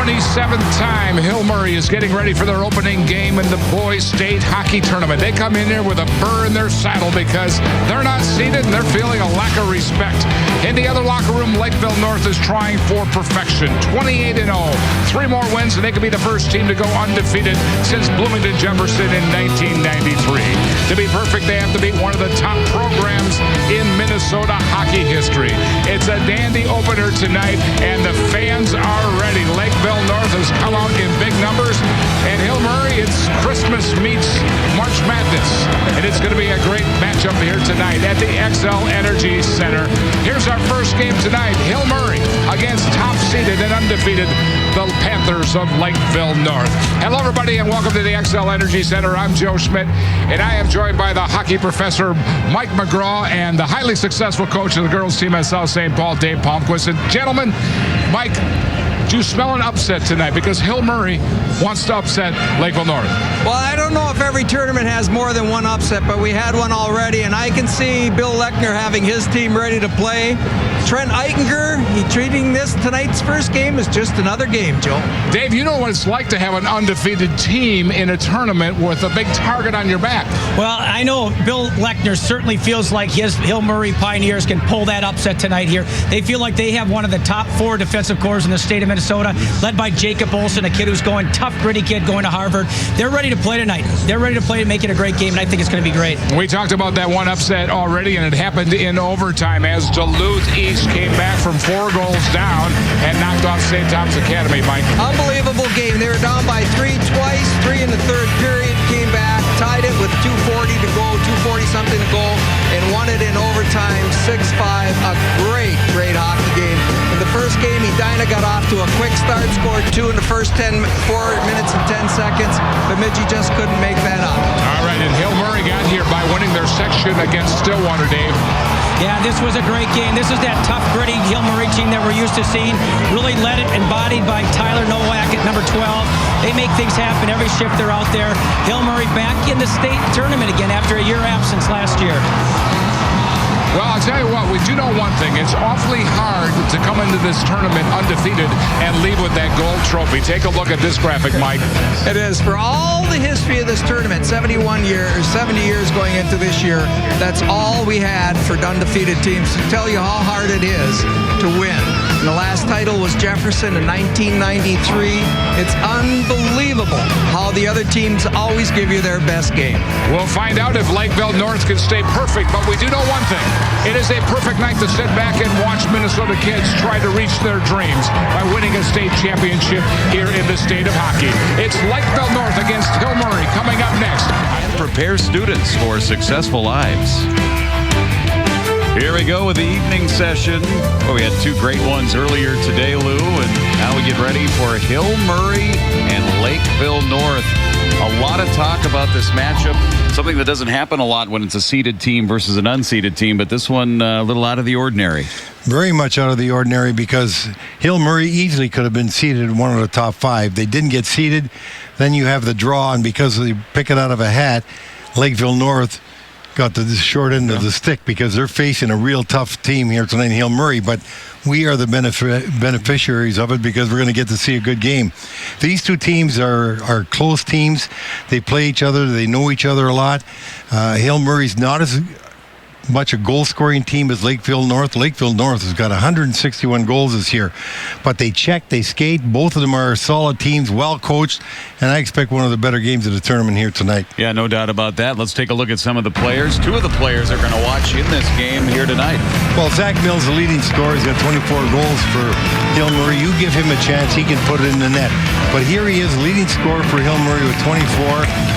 27th time Hill Murray is getting ready for their opening game in the Boys State Hockey Tournament. They come in here with a burr in their saddle because they're not seated and they're feeling a lack of respect. In the other locker room, Lakeville North is trying for perfection. 28-0. 3 more wins and they could be the first team to go undefeated since Bloomington Jefferson in 1993. To be perfect, they have to beat one of the top programs in Minnesota hockey history. It's a dandy opener tonight, and the fans are ready. Lakeville North has come out in big numbers, and Hill Murray, it's Christmas meets March Madness, and it's going to be a great matchup here tonight at the XL Energy Center. Here's our first game tonight. Hill Murray against top-seeded and undefeated the Panthers of Lakeville North. Hello, everybody, and welcome to the XL Energy Center. I'm Joe Schmidt, and I am joined by the hockey professor, Mike McGraw, and the highly successful coach of the girls' team at South St. Paul, Dave Palmquist. And gentlemen, Mike, do you smell an upset tonight? Because Hill Murray wants to upset Lakeville North. Well, I don't know if every tournament has more than one upset, but we had one already, and I can see Bill Lechner having his team ready to play. Trent Eichenker, treating tonight's first game as just another game, Joe. Dave, you know what it's like to have an undefeated team in a tournament with a big target on your back. Well, I know Bill Lechner certainly feels like his Hill Murray Pioneers can pull that upset tonight here. They feel like they have one of the top 4 defensive corps in the state of Minnesota, led by Jacob Olson, a kid who's going tough, gritty kid going to Harvard. They're ready to play tonight. They're ready to play and make it a great game, and I think it's going to be great. We talked about that one upset already, and it happened in overtime as Duluth East came back from 4 goals down and knocked off St. Thomas Academy, Mike. Unbelievable game. They were down by 3 twice, 3 in the third period, came back, tied it with 2:40 to go, 2:40-something to go, and won it in overtime, 6-5. A great hockey game. In the first game, Edina got off to a quick start, scored 2 in the first 4 minutes and 10 seconds. Bemidji just couldn't make that up. All right, and Hill Murray got here by winning their section against Stillwater, Dave. Yeah, this was a great game. This is that tough, gritty Hill Murray team that we're used to seeing. Really led it, embodied by Tyler Nowak at number 12. They make things happen every shift they're out there. Hill Murray back in the state tournament again after a year absence last year. Well, I'll tell you what, we do know one thing. It's awfully hard to come into this tournament undefeated and leave with that gold trophy. Take a look at this graphic, Mike. It is. For all the history of this tournament, 70 years going into this year, that's all we had for undefeated teams to tell you how hard it is to win. And the last title was Jefferson in 1993. It's unbelievable how the other teams always give you their best game. We'll find out if Lakeville North can stay perfect, but we do know one thing. It is a perfect night to sit back and watch Minnesota kids try to reach their dreams by winning a state championship here in the state of hockey. It's Lakeville North against Hill Murray coming up next. And prepare students for successful lives. Here we go with the evening session. Well, we had 2 great ones earlier today, Lou, and now we get ready for Hill Murray and Lakeville North. A lot of talk about this matchup, something that doesn't happen a lot when it's a seeded team versus an unseeded team, but this one a little out of the ordinary. Very much out of the ordinary because Hill Murray easily could have been seeded in one of the top 5. They didn't get seeded. Then you have the draw, and because they pick it out of a hat, Lakeville North got the short end of the stick because they're facing a real tough team here tonight in Hill Murray, but we are the beneficiaries of it because we're going to get to see a good game. These 2 teams are close teams. They play each other. They know each other a lot. Hill Murray's not as much a goal-scoring team as Lakeville North. Lakeville North has got 161 goals this year. But they check, they skate. Both of them are solid teams, well-coached, and I expect one of the better games of the tournament here tonight. Yeah, no doubt about that. Let's take a look at some of the players. 2 of the players are going to watch in this game here tonight. Well, Zach Mills, the leading scorer, has got 24 goals for Hill Murray. You give him a chance, he can put it in the net. But here he is, leading scorer for Hill Murray with 24.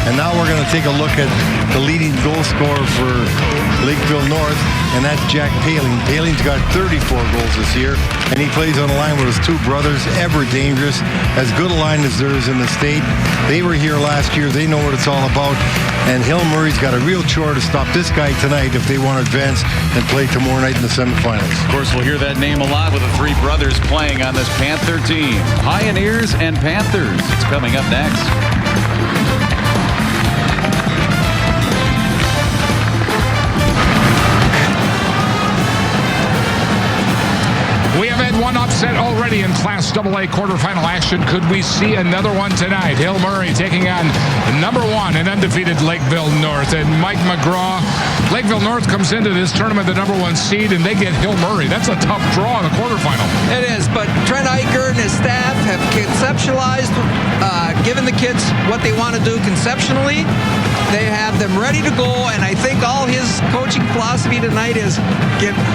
And now we're going to take a look at the leading goal scorer for Lakeville North, and that's Jack Paling. Paling's got 34 goals this year, and he plays on a line with his 2 brothers, ever dangerous, as good a line as there is in the state. They were here last year. They know what it's all about, and Hill Murray's got a real chore to stop this guy tonight if they want to advance and play tomorrow night in the semifinals. Of course, we'll hear that name a lot with the 3 brothers playing on this Panther team. Pioneers and Panthers. It's coming up next. One upset already in Class AA quarterfinal action. Could we see another one tonight? Hill Murray taking on number 1 and undefeated Lakeville North. And Mike McGraw, Lakeville North comes into this tournament the number 1 seed, and they get Hill Murray. That's a tough draw in the quarterfinal. It is, but Trent Eicher and his staff have conceptualized, given the kids what they want to do conceptually. They have them ready to go, and I think all his coaching philosophy tonight is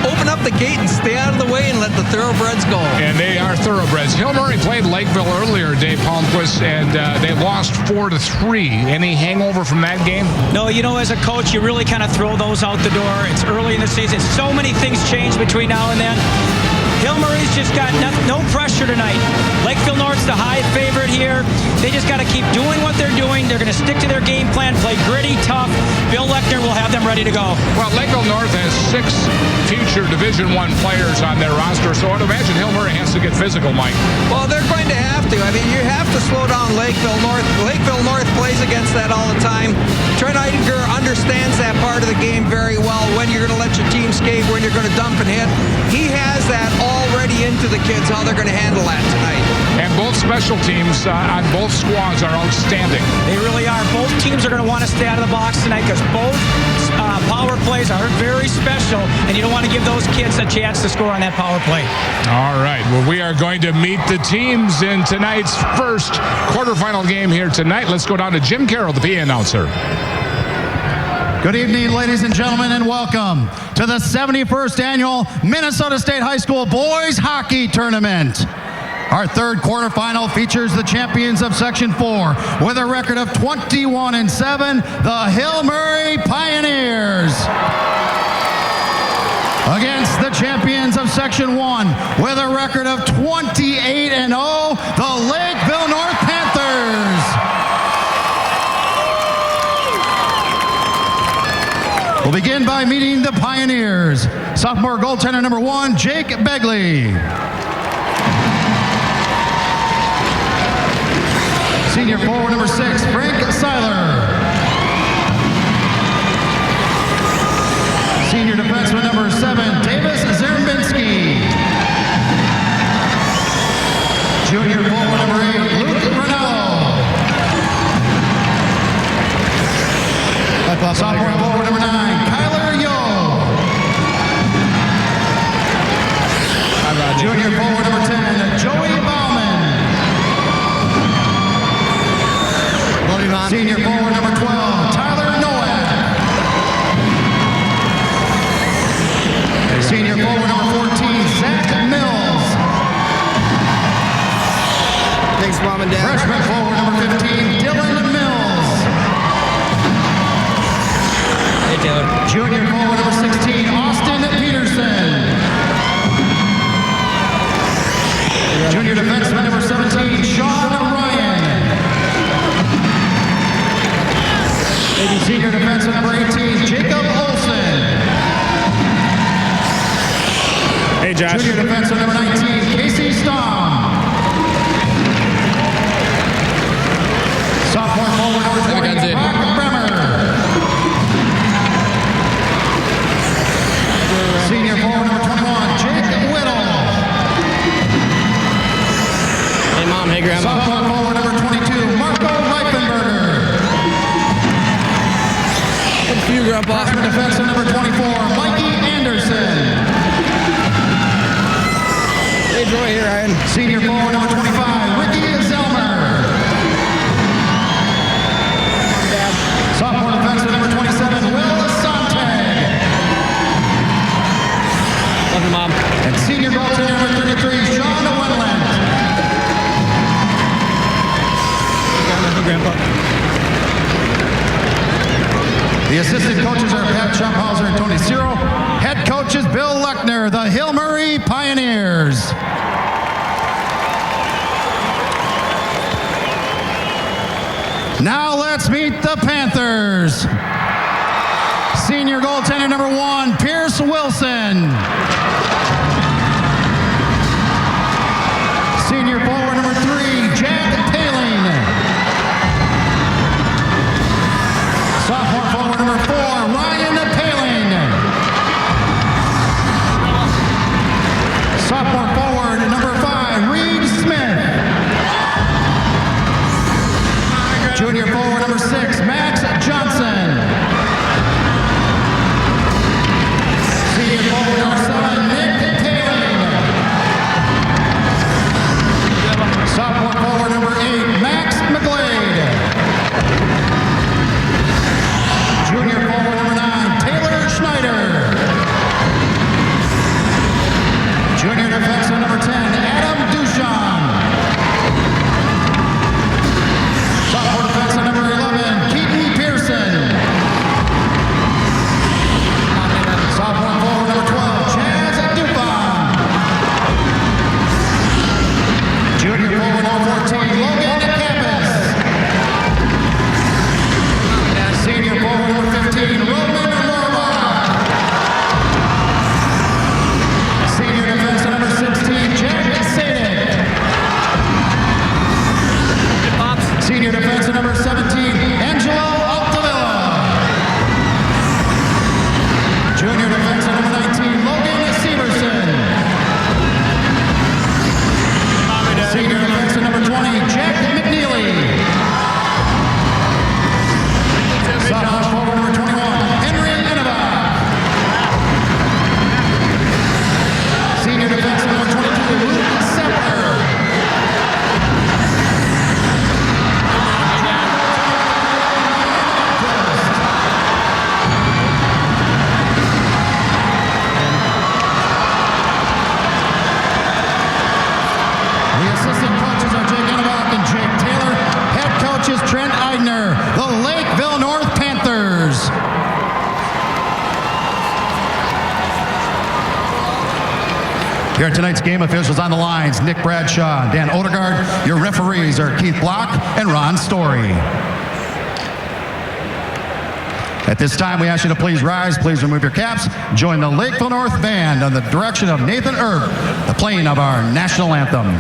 open up the gate and stay out of the way and let the thoroughbreds go. And they are thoroughbreds. Hill Murray played Lakeville earlier, Dave Palmquist, and they lost 4-3. Any hangover from that game? No, as a coach, you really kind of throw those out the door. It's early in the season. So many things change between now and then. Hill Murray's just got no pressure tonight. Lakeville North's the high favorite here. They just got to keep doing what they're doing. They're going to stick to their game plan, play gritty, tough. Bill Lechner will have them ready to go. Well, Lakeville North has 6 future Division I players on their roster, so I'd imagine Hill Murray has to get physical, Mike. Well, they're going to have to. I mean, you have to slow down Lakeville North. Lakeville North plays against that all the time. Trent Eicher understands that part of the game very well, when you're going to let your team skate, when you're going to dump and hit. He has that already into the kids, how they're going to handle that tonight. And both special teams on both squads are outstanding. They really are. Both teams are going to want to stay out of the box tonight because both power plays are very special, and you don't want to give those kids a chance to score on that power play. All right. Well, we are going to meet the teams in tonight's first quarterfinal game here tonight. Let's go down to Jim Carroll, the PA announcer. Good evening, ladies and gentlemen, and welcome to the 71st annual Minnesota State High School Boys Hockey Tournament. Our third quarterfinal features the champions of Section 4 with a record of 21-7, the Hill Murray Pioneers. Against the champions of Section 1 with a record of 28-0, the Lakeville North Panthers. We'll begin by meeting the Pioneers. Sophomore goaltender number 1, Jake Begley. Senior forward number 6, Frank Seiler. Senior defenseman number 7, Davis Zerbinski. Junior forward number 8, Luke Ronaldo. Sophomore forward number 9, Kyler Yo. Junior forward number 10, Joey Bauman. Senior forward number 12, Tyler Nowak. Senior forward number 14, Zach Mills. Thanks, Mom and Dad. Freshman forward number 15, Dylan Mills. Hey, Taylor. Junior forward number 16, Austin Peterson. Junior defenseman number 17, Sean Ryan. Senior defenseman number 18, Jacob Olson. Hey, Josh. Junior defenseman number 19, Casey Stamm. Sophomore forward number 20, Mark Bremer. Senior forward number 21, Jake Whittle. Hey, Mom. Hey, Grandma. Sophomore forward number 22, Marco Reifenberger. Good for you, Grandpa. Freshman defenseman number 24, Mikey Anderson. Hey, Joy here, Ryan. Senior forward number 25, Ricky Zelmer. Sophomore defenseman number 27, Will Sontag. Love you, Mom. And senior goaltender number 33, Sean Wetland. Hey, Grandpa. The assistant coaches are Pat Schopphauser and Tony Ciro. Head coach is Bill Lechner, the Hill Murray Pioneers. Now let's meet the Panthers. Senior goaltender number 1, Pierce Wilson. Senior forward number 3, Jack Paling. Sophomore forward number 4, Ryan Paling. Sophomore forward Junior forward number 14, Logan Campus. Senior forward number 15, Roman Lorma. Senior defenseman number 16, Jack Sadek. Senior defenseman number 17, Angelo Altavilla. Junior defenseman number 19, Logan Severson. Senior defenseman number 20, Jack McNeely. Sophomore forward number 21, Henry Inaba. Senior defenseman number 22, Luke Sepper. The assistant coaches are Jake Inaba and Jake Taylor. Head coach is Trent Eidner, the Lakeville North Panthers. Here at tonight's game, officials on the lines, Nick Bradshaw, Dan Odegaard. Your referees are Keith Block and Ron Story. At this time, we ask you to please rise, please remove your caps, join the Lakeville North Band on the direction of Nathan Erb, the playing of our national anthem.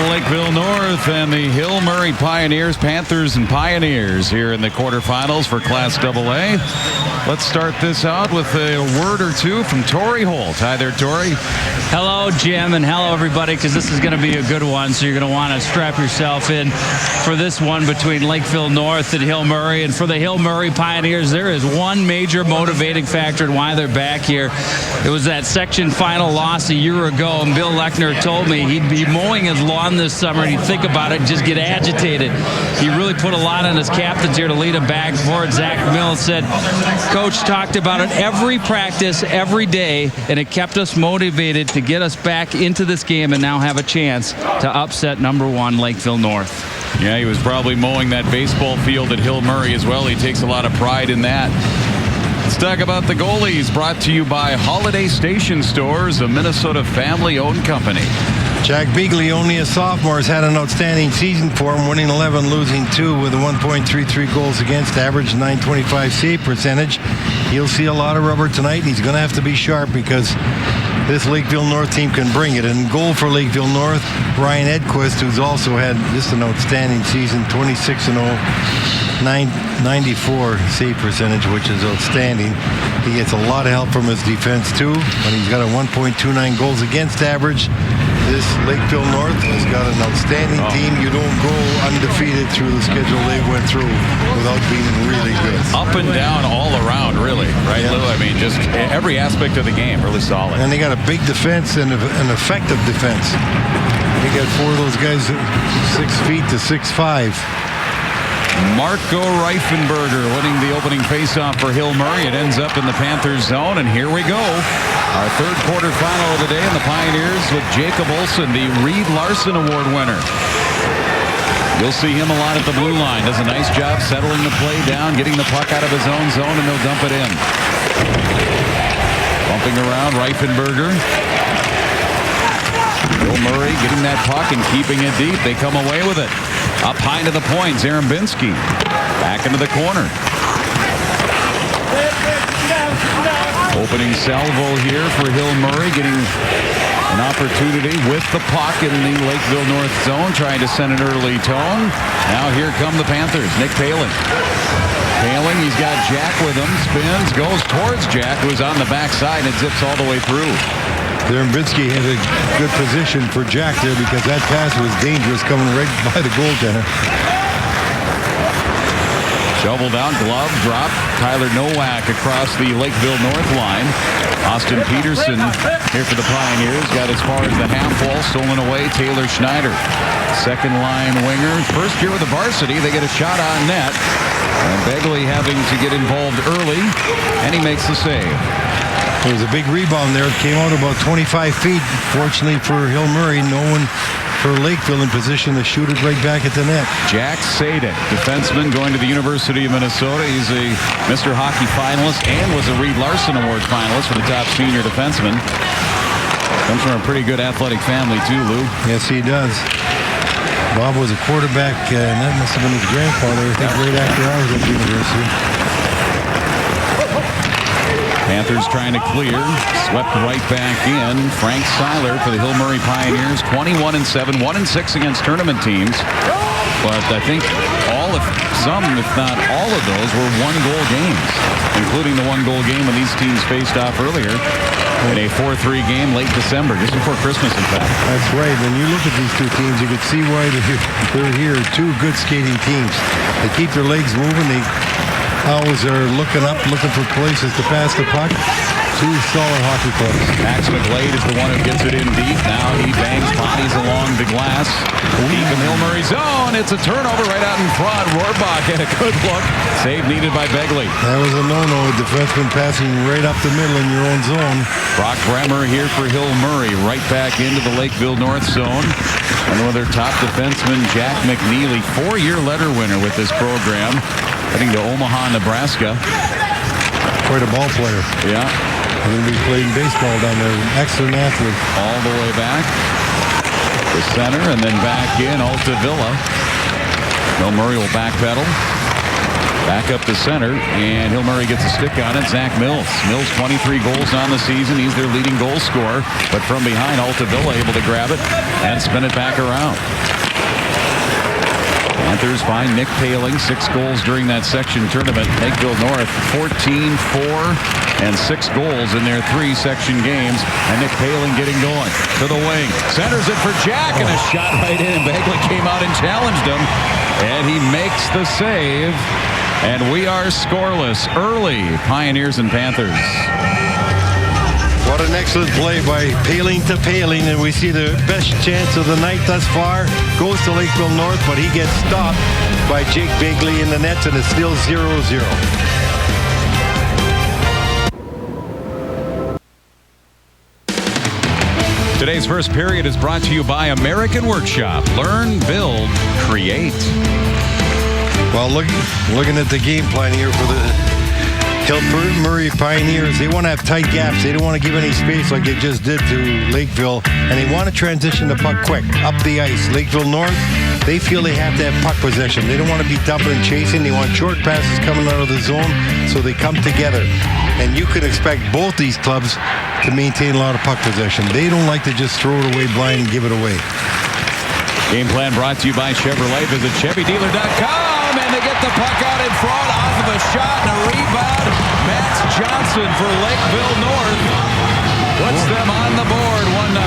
Lakeville North and the Hill Murray Pioneers, Panthers and Pioneers here in the quarterfinals for Class AA. Let's start this out with a word or two from Tori Holt. Hi there, Tori. Hello, Jim, and hello, everybody, because this is going to be a good one, so you're going to want to strap yourself in for this one between Lakeville North and Hill Murray. And for the Hill Murray Pioneers, there is one major motivating factor in why they're back here. It was that section final loss a year ago, and Bill Lechner told me he'd be mowing his lawn this summer, and he'd think about it and just get agitated. He really put a lot on his captains here to lead him back forward. Zach Mills said, Coach talked about it every practice, every day, and it kept us motivated to get us back into this game and now have a chance to upset number one Lakeville North. Yeah, he was probably mowing that baseball field at Hill Murray as well. He takes a lot of pride in that. Let's talk about the goalies, brought to you by Holiday Station Stores, a Minnesota family-owned company. Jack Beagley, only a sophomore, has had an outstanding season for him, winning 11, losing 2 with a 1.33 goals against average, 925 save percentage. He'll see a lot of rubber tonight, and he's going to have to be sharp because this Lakeville North team can bring it. And goal for Lakeville North, Ryan Edquist, who's also had just an outstanding season, 26-0, 994 save percentage, which is outstanding. He gets a lot of help from his defense too, and he's got a 1.29 goals against average. This Lakeville North has got an outstanding team. You don't go undefeated through the schedule they went through without being really good. Up and down all around, really, right, Lou? I mean, just every aspect of the game really solid. And they got a big defense and an effective defense. They got 4 of those guys 6 feet to 6'5". Marco Reifenberger winning the opening faceoff for Hill Murray. It ends up in the Panthers zone, and here we go. Our third quarterfinal of the day, and the Pioneers with Jacob Olson, the Reed Larson Award winner. You'll see him a lot at the blue line. Does a nice job settling the play down, getting the puck out of his own zone, and they'll dump it in. Bumping around Reifenberger. Hill Murray getting that puck and keeping it deep. They come away with it. Up high to the point, Zarembinski. Back into the corner. Opening salvo here for Hill Murray, getting an opportunity with the puck in the Lakeville North zone, trying to send an early tone. Now here come the Panthers. Nick Paling. Paling, he's got Jack with him, spins, goes towards Jack, who's on the backside, and zips all the way through. Dermbinski had a good position for Jack there because that pass was dangerous coming right by the goaltender. Shovel down, glove drop. Tyler Nowak across the Lakeville North line. Austin Peterson here for the Pioneers. Got as far as the half wall, stolen away. Taylor Schneider, second line winger. First year with the varsity, they get a shot on net. And Begley having to get involved early, and he makes the save. There was a big rebound there. It came out about 25 feet. Fortunately for Hill Murray, no one for Lakeville in position to shoot it right back at the net. Jack Sadek, defenseman going to the University of Minnesota. He's a Mr. Hockey finalist and was a Reed Larson Award finalist for the top senior defenseman. Comes from a pretty good athletic family too, Lou. Yes, he does. Bob was a quarterback, and that must have been his grandfather, I think, right after I was at the university. Panthers trying to clear. Swept right back in. Frank Seiler for the Hill Murray Pioneers. 21-7, 1-6 against tournament teams. But I think some, if not all of those, were one-goal games, including the one-goal game when these teams faced off earlier in a 4-3 game late December, just before Christmas, in fact. That's right. When you look at these two teams, you could see why they're here. Two good skating teams. They keep their legs moving. They always are looking up, looking for places to pass the puck. Two solid hockey clubs. Max McGlade is the one who gets it in deep. Now he bangs bodies along the glass. Deep in Hill Murray zone. It's a turnover right out in front. Rohrbach had a good look. Save needed by Begley. That was a no-no. Defenseman passing right up the middle in your own zone. Brock Bremer here for Hill Murray. Right back into the Lakeville North zone. And one of their top defensemen, Jack McNeely, 4-year letter winner with this program. Heading to Omaha, Nebraska. Quite a ball player. Yeah. And then we played baseball down there. Excellent athlete. All the way back to center and then back in Altavilla. Hill Murray will backpedal. Back up to center, and Hill Murray gets a stick on it. Zach Mills. Mills 23 goals on the season. He's their leading goal scorer. But from behind, Altavilla able to grab it and spin it back around. Panthers find Nick Paling, 6 goals during that section tournament. Lakeville North 14, 4, and 6 goals in their 3 section games. And Nick Paling getting going to the wing. Centers it for Jack, and a shot right in. Begley came out and challenged him, and he makes the save. And we are scoreless early, Pioneers and Panthers. What an excellent play by Paling to Paling, and we see the best chance of the night thus far. Goes to Lakeville North, but he gets stopped by Jake Begley in the nets, and it's still 0-0. Today's first period is brought to you by American Workshop. Learn, build, create. Well, looking at the game plan here for the Hill Murray Pioneers, they want to have tight gaps. They don't want to give any space like they just did to Lakeville, and they want to transition the puck quick up the ice. Lakeville North, they feel they have to have puck possession. They don't want to be dumping and chasing. They want short passes coming out of the zone, so they come together. And you could expect both these clubs to maintain a lot of puck possession. They don't like to just throw it away blind and give it away. Game plan brought to you by Chevrolet. Visit ChevyDealer.com, and they get the puck out in front off of a shot and a rebound. Max Johnson for Lakeville North puts them on the board, 1-0.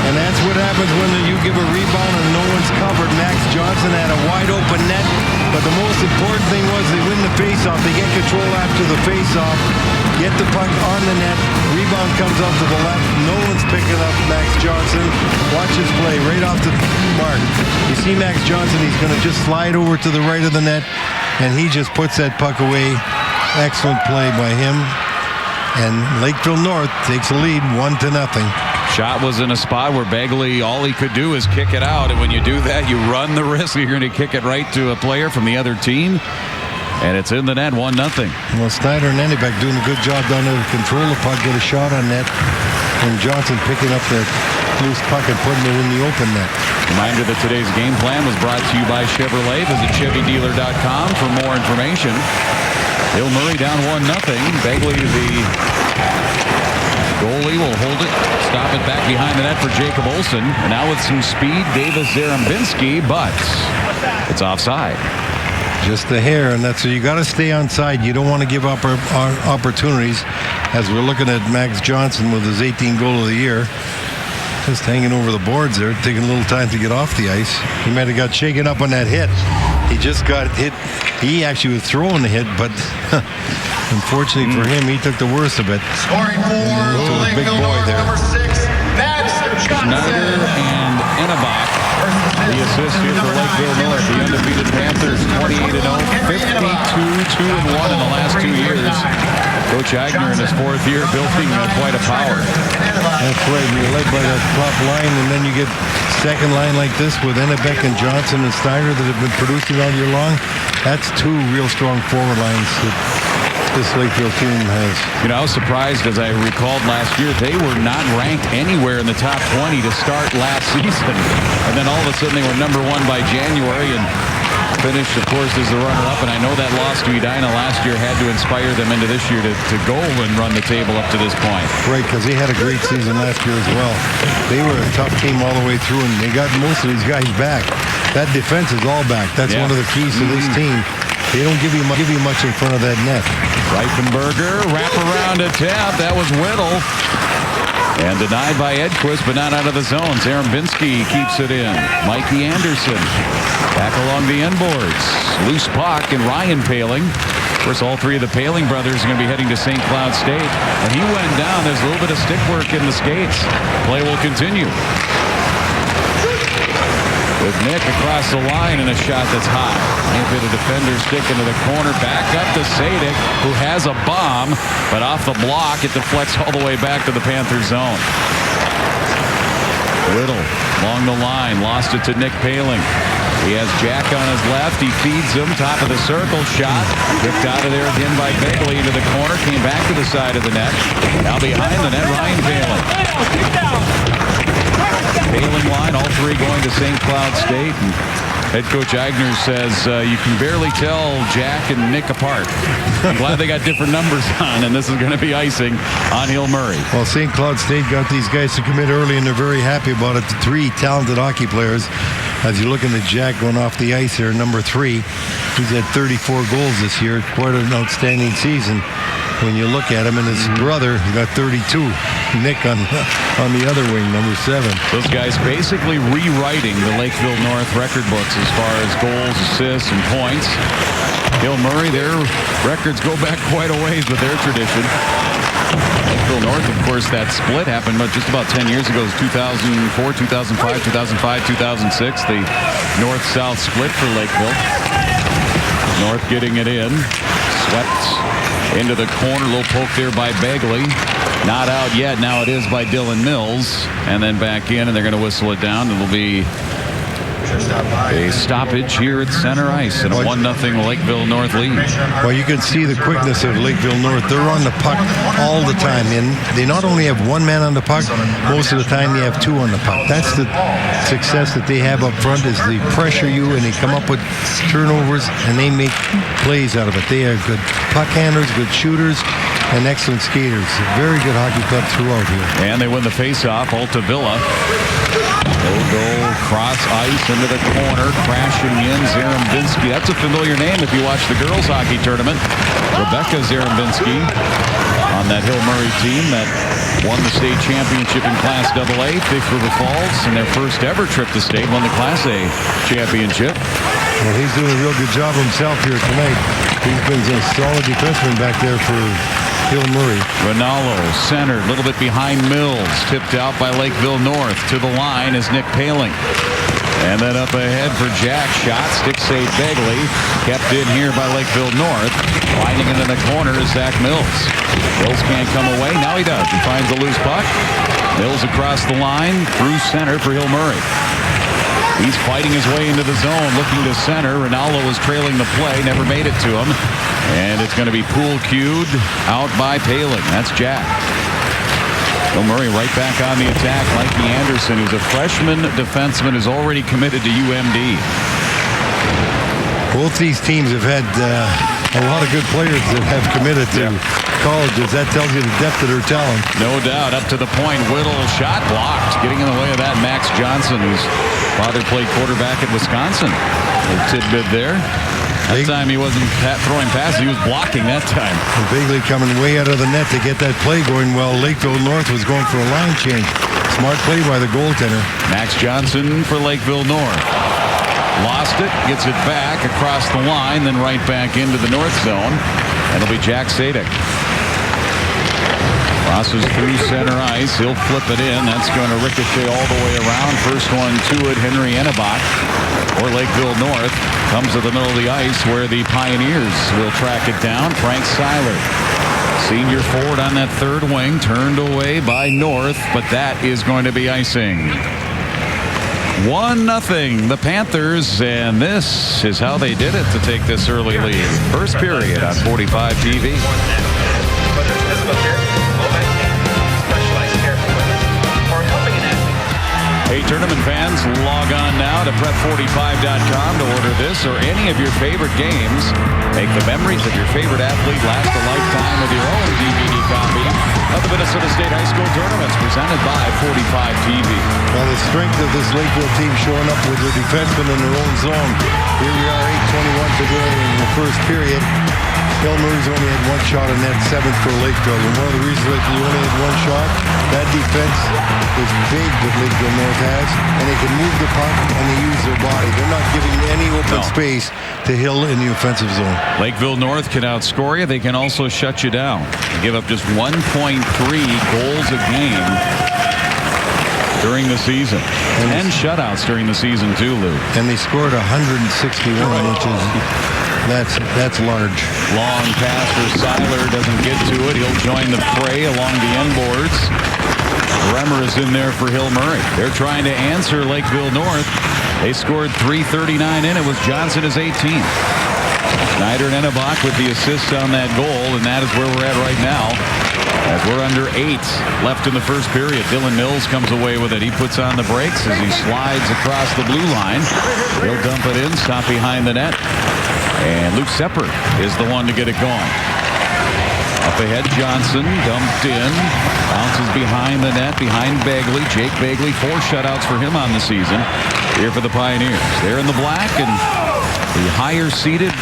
And that's what happens when you give a rebound and no one's covered. Max Johnson had a wide open net, but the most important thing was they win the faceoff. They get control after the faceoff, get the puck on the net, rebound comes out to the left. No one's picking up Max Johnson. Watch his play right off the mark. You see Max Johnson, he's going to just slide over to the right of the net, and he just puts that puck away. Excellent play by him. And Lakeville North takes a lead 1-0. Shot was in a spot where Begley, all he could do is kick it out. And when you do that, you run the risk you're going to kick it right to a player from the other team. And it's in the net, 1-0. Well, Snyder and Ennebeck doing a good job down there to control the puck, get a shot on net. And Johnson picking up that loose puck and putting it in the open net. Reminder that today's game plan was brought to you by Chevrolet. Visit ChevyDealer.com for more information. Hill Murray down 1-0. Begley, the Goalie will hold it, stop it back behind the net for Jacob Olson. And now with some speed, Davis Zarembinski, but it's offside. Just a hair, and that's so you got to stay on side. You don't want to give up opportunities. As we're looking at Max Johnson with his 18th goal of the year, just hanging over the boards there, taking a little time to get off the ice. He might have got shaken up on that hit. He just got hit. He actually was throwing the hit, but unfortunately for him, he took the worst of it. Scoring for a big boy there. number 6, Max Johnson. Schneider and Enabach. The assist here for Lakeville North. The undefeated Panthers, 28-0, 52-2-1 in the last 2 years. Coach Agner in his 4th year building quite a power. That's right. You're led by that top line, and then you get second line like this with Ennebeck and Johnson and Steiner that have been producing all year long. That's 2 real strong forward lines that this Lakeville team has. You know, I was surprised as I recalled last year, they were not ranked anywhere in the top 20 to start last season. And then all of a sudden they were number 1 by January and finished, of course, as the runner-up. And I know that loss to Edina last year had to inspire them into this year to go and run the table up to this point. Right, because they had a great season last year as well. They were a tough team all the way through, and they got most of these guys back. That defense is all back. That's one of the keys to this team. They don't give you much in front of that net. Reifenberger, wrap around a tap. That was Whittle. And denied by Edquist, but not out of the zone. Zarembinski keeps it in. Mikey Anderson back along the end boards. Loose puck and Ryan Paling. Of course, all 3 of the Paling brothers are going to be heading to St. Cloud State. And he went down. There's a little bit of stick work in the skates. Play will continue. With Nick across the line and a shot that's high. Maybe the defender stick into the corner. Back up to Sadek, who has a bomb, but off the block, it deflects all the way back to the Panthers zone. Whittle along the line, lost it to Nick Paling. He has Jack on his left. He feeds him. Top of the circle shot. Ripped out of there again by Begley into the corner. Came back to the side of the net. Now behind the net, Ryan Paling. Paling line, all 3 going to St. Cloud State. And head coach Agner says you can barely tell Jack and Nick apart. I'm glad they got different numbers on, and this is going to be icing on Hill Murray. Well, St. Cloud State got these guys to commit early, and they're very happy about it. 3 talented hockey players. As you're looking at Jack going off the ice here, number 3, he's had 34 goals this year. Quite an outstanding season. When you look at him, and his brother got 32. Nick on the other wing, number 7. Those guys basically rewriting the Lakeville North record books as far as goals, assists, and points. Hill Murray, their records go back quite a ways with their tradition. Lakeville North, of course, that split happened just about 10 years ago. It was 2004, 2005, 2005, 2006. The north-south split for Lakeville. North getting it in. Swept into the corner. Little poke there by Begley. Not out yet. Now it is by Dylan Mills. And then back in, and they're going to whistle it down. It'll be a stoppage here at center ice and a 1-0 Lakeville North lead. Well, you can see the quickness of Lakeville North. They're on the puck all the time. And they not only have 1 man on the puck, most of the time they have 2 on the puck. That's the success that they have up front, is they pressure you and they come up with turnovers and they make plays out of it. They are good puck handlers, good shooters, and excellent skaters. Very good hockey club throughout here. And they win the faceoff. Alta Villa. Goal, cross ice into the corner, crashing in Zarembinski. That's a familiar name if you watch the girls hockey tournament. Rebecca Zarembinski on that Hill Murray team that won the state championship in Class AA, Thief River Falls, and their first ever trip to state, won the Class A championship. Well, he's doing a real good job himself here tonight. He's been a solid defenseman back there for Hill Murray. Rinaldo centered, a little bit behind Mills, tipped out by Lakeville North. To the line is Nick Paling. And then up ahead for Jack. Shot, stick save Begley. Kept in here by Lakeville North. Finding it in the corner is Zach Mills. Mills can't come away. Now he does. He finds a loose puck. Mills across the line through center for Hill Murray. He's fighting his way into the zone, looking to center. Rinaldo was trailing the play, never made it to him. And it's going to be pool cued out by Paling. That's Jack. Hill Murray right back on the attack. Mikey Anderson, who's a freshman defenseman, is already committed to UMD. Both these teams have had a lot of good players that have committed to colleges. That tells you the depth of their talent. No doubt. Up to the point. Whittle shot blocked. Getting in the way of that, Max Johnson, whose father played quarterback at Wisconsin. A tidbit there. That time he wasn't throwing passes. He was blocking that time. And Bagley coming way out of the net to get that play going while Lakeville North was going for a line change. Smart play by the goaltender. Max Johnson for Lakeville North. Lost it, gets it back across the line, then right back into the north zone. And it'll be Jack Sadek. Crosses through center ice. He'll flip it in. That's going to ricochet all the way around. First one to it, Henry Ennebach or Lakeville North. Comes to the middle of the ice where the Pioneers will track it down. Frank Seiler, senior forward on that third wing, turned away by North, but that is going to be icing. 1-0 the Panthers, and this is how they did it to take this early lead. First period on 45 TV. Hey, tournament fans, log on now to prep45.com to order this or any of your favorite games. Make the memories of your favorite athlete last a lifetime with your own DVD copy of the Minnesota State High School Tournaments presented by 45 TV. Well, the strength of this Lakeville team showing up with their defensemen in their own zone. Here we are, 8:21 to go in the first period. Hill Murray's only had one shot in that, 7th for Lakeville. And one of the reasons that you only had one shot, that defense is big that Lakeville North has, and they can move the puck and they use their body. They're not giving any open space to Hill in the offensive zone. Lakeville North can outscore you. They can also shut you down. They give up just 1.3 goals a game during the season. 10 shutouts during the season too, Lou. And they scored 161, which is that's large. Long pass for Seiler, doesn't get to it. He'll join the fray along the end boards. Bremer is in there for Hill Murray. They're trying to answer Lakeville North. They scored 3:39 in. It was Johnson his 18th. Schneider and Ennebach with the assist on that goal, and that is where we're at right now. As we're under 8 left in the first period. Dylan Mills comes away with it. He puts on the brakes as he slides across the blue line. He'll dump it in, stop behind the net. And Luke Sepper is the one to get it going. Up ahead, Johnson dumped in. Bounces behind the net, behind Bagley. Jake Bagley, 4 shutouts for him on the season. Here for the Pioneers. They're in the black, and the higher-seeded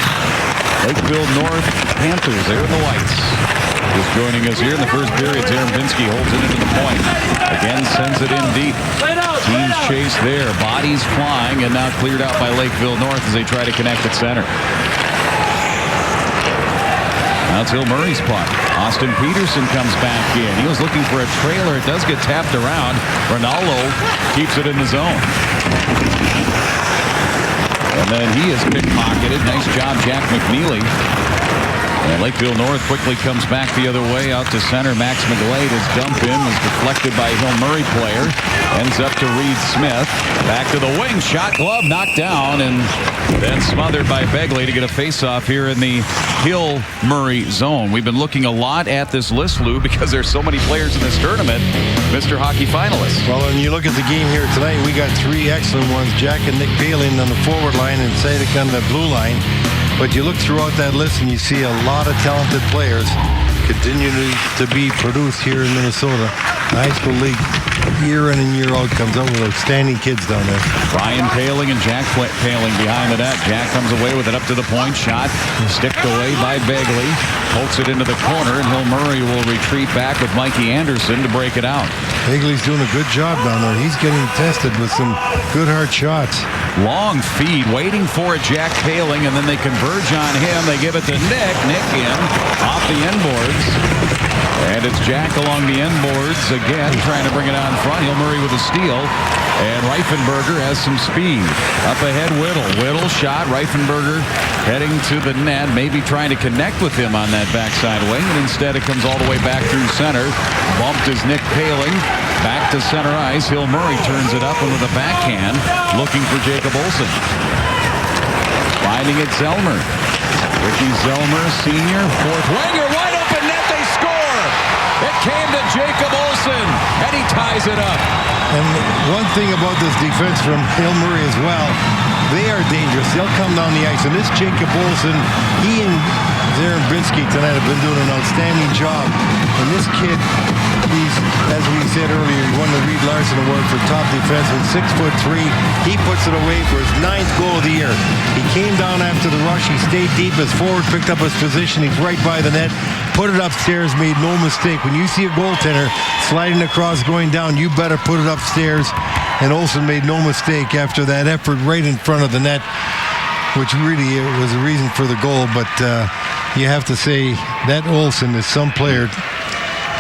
Lakeville North Panthers. They're in the whites. Just joining us here in the first period, Aaron Pinsky holds it into the point. Again, sends it in deep. Teams chase there. Bodies flying, and now cleared out by Lakeville North as they try to connect at center. Now it's Hill Murray's puck. Austin Peterson comes back in. He was looking for a trailer. It does get tapped around. Ronaldo keeps it in the zone. And then he is pickpocketed. Nice job, Jack McNeely. And Lakeville North quickly comes back the other way out to center. Max McGlade, his dump in was deflected by a Hill Murray player. Ends up to Reed Smith. Back to the wing. Shot glove knocked down and then smothered by Begley to get a face-off here in the Hill Murray zone. We've been looking a lot at this list, Lou, because there's so many players in this tournament. Mr. Hockey finalists. Well, when you look at the game here tonight, we got 3 excellent ones. Jack and Nick Palin on the forward line and Sadek on the blue line. But you look throughout that list and you see a lot of talented players continue to be produced here in Minnesota. The high school league, year in and year out, comes out with outstanding kids down there. Brian Paling and Jack Paling behind the net. Jack comes away with it up to the point. Shot sticked away by Begley. Pokes it into the corner, and Hill Murray will retreat back with Mikey Anderson to break it out. Begley's doing a good job down there. He's getting tested with some good hard shots. Long feed, waiting for it, Jack Paling, and then they converge on him. They give it to Nick. Nick in, off the end boards. And it's Jack along the end boards again, trying to bring it out in front. Hill Murray with a steal. And Reifenberger has some speed. Up ahead, Whittle. Whittle shot. Reifenberger heading to the net, maybe trying to connect with him on that backside wing. And instead it comes all the way back through center. Bumped is Nick Paling. Back to center ice. Hill Murray turns it up and with a backhand, looking for Jacob Olsen. Finding it, Zellmer. Ricky Zellmer, senior, fourth winger, wide open net, they score! It came to Jacob Olsen, and he ties it up. And one thing about this defense from Hill Murray as well, they are dangerous. They'll come down the ice. And this Jacob Olsen, he and Zarabinsky tonight have been doing an outstanding job. And this kid, he's, as we said earlier, he won the Reed Larson Award for top defenseman, 6'3". He puts it away for his 9th goal of the year. He came down after the rush. He stayed deep. His forward picked up his position. He's right by the net. Put it upstairs, made no mistake. When you see a goaltender sliding across, going down, you better put it upstairs. And Olsen made no mistake after that effort right in front of the net, which really was the reason for the goal. But you have to say that Olsen is some player,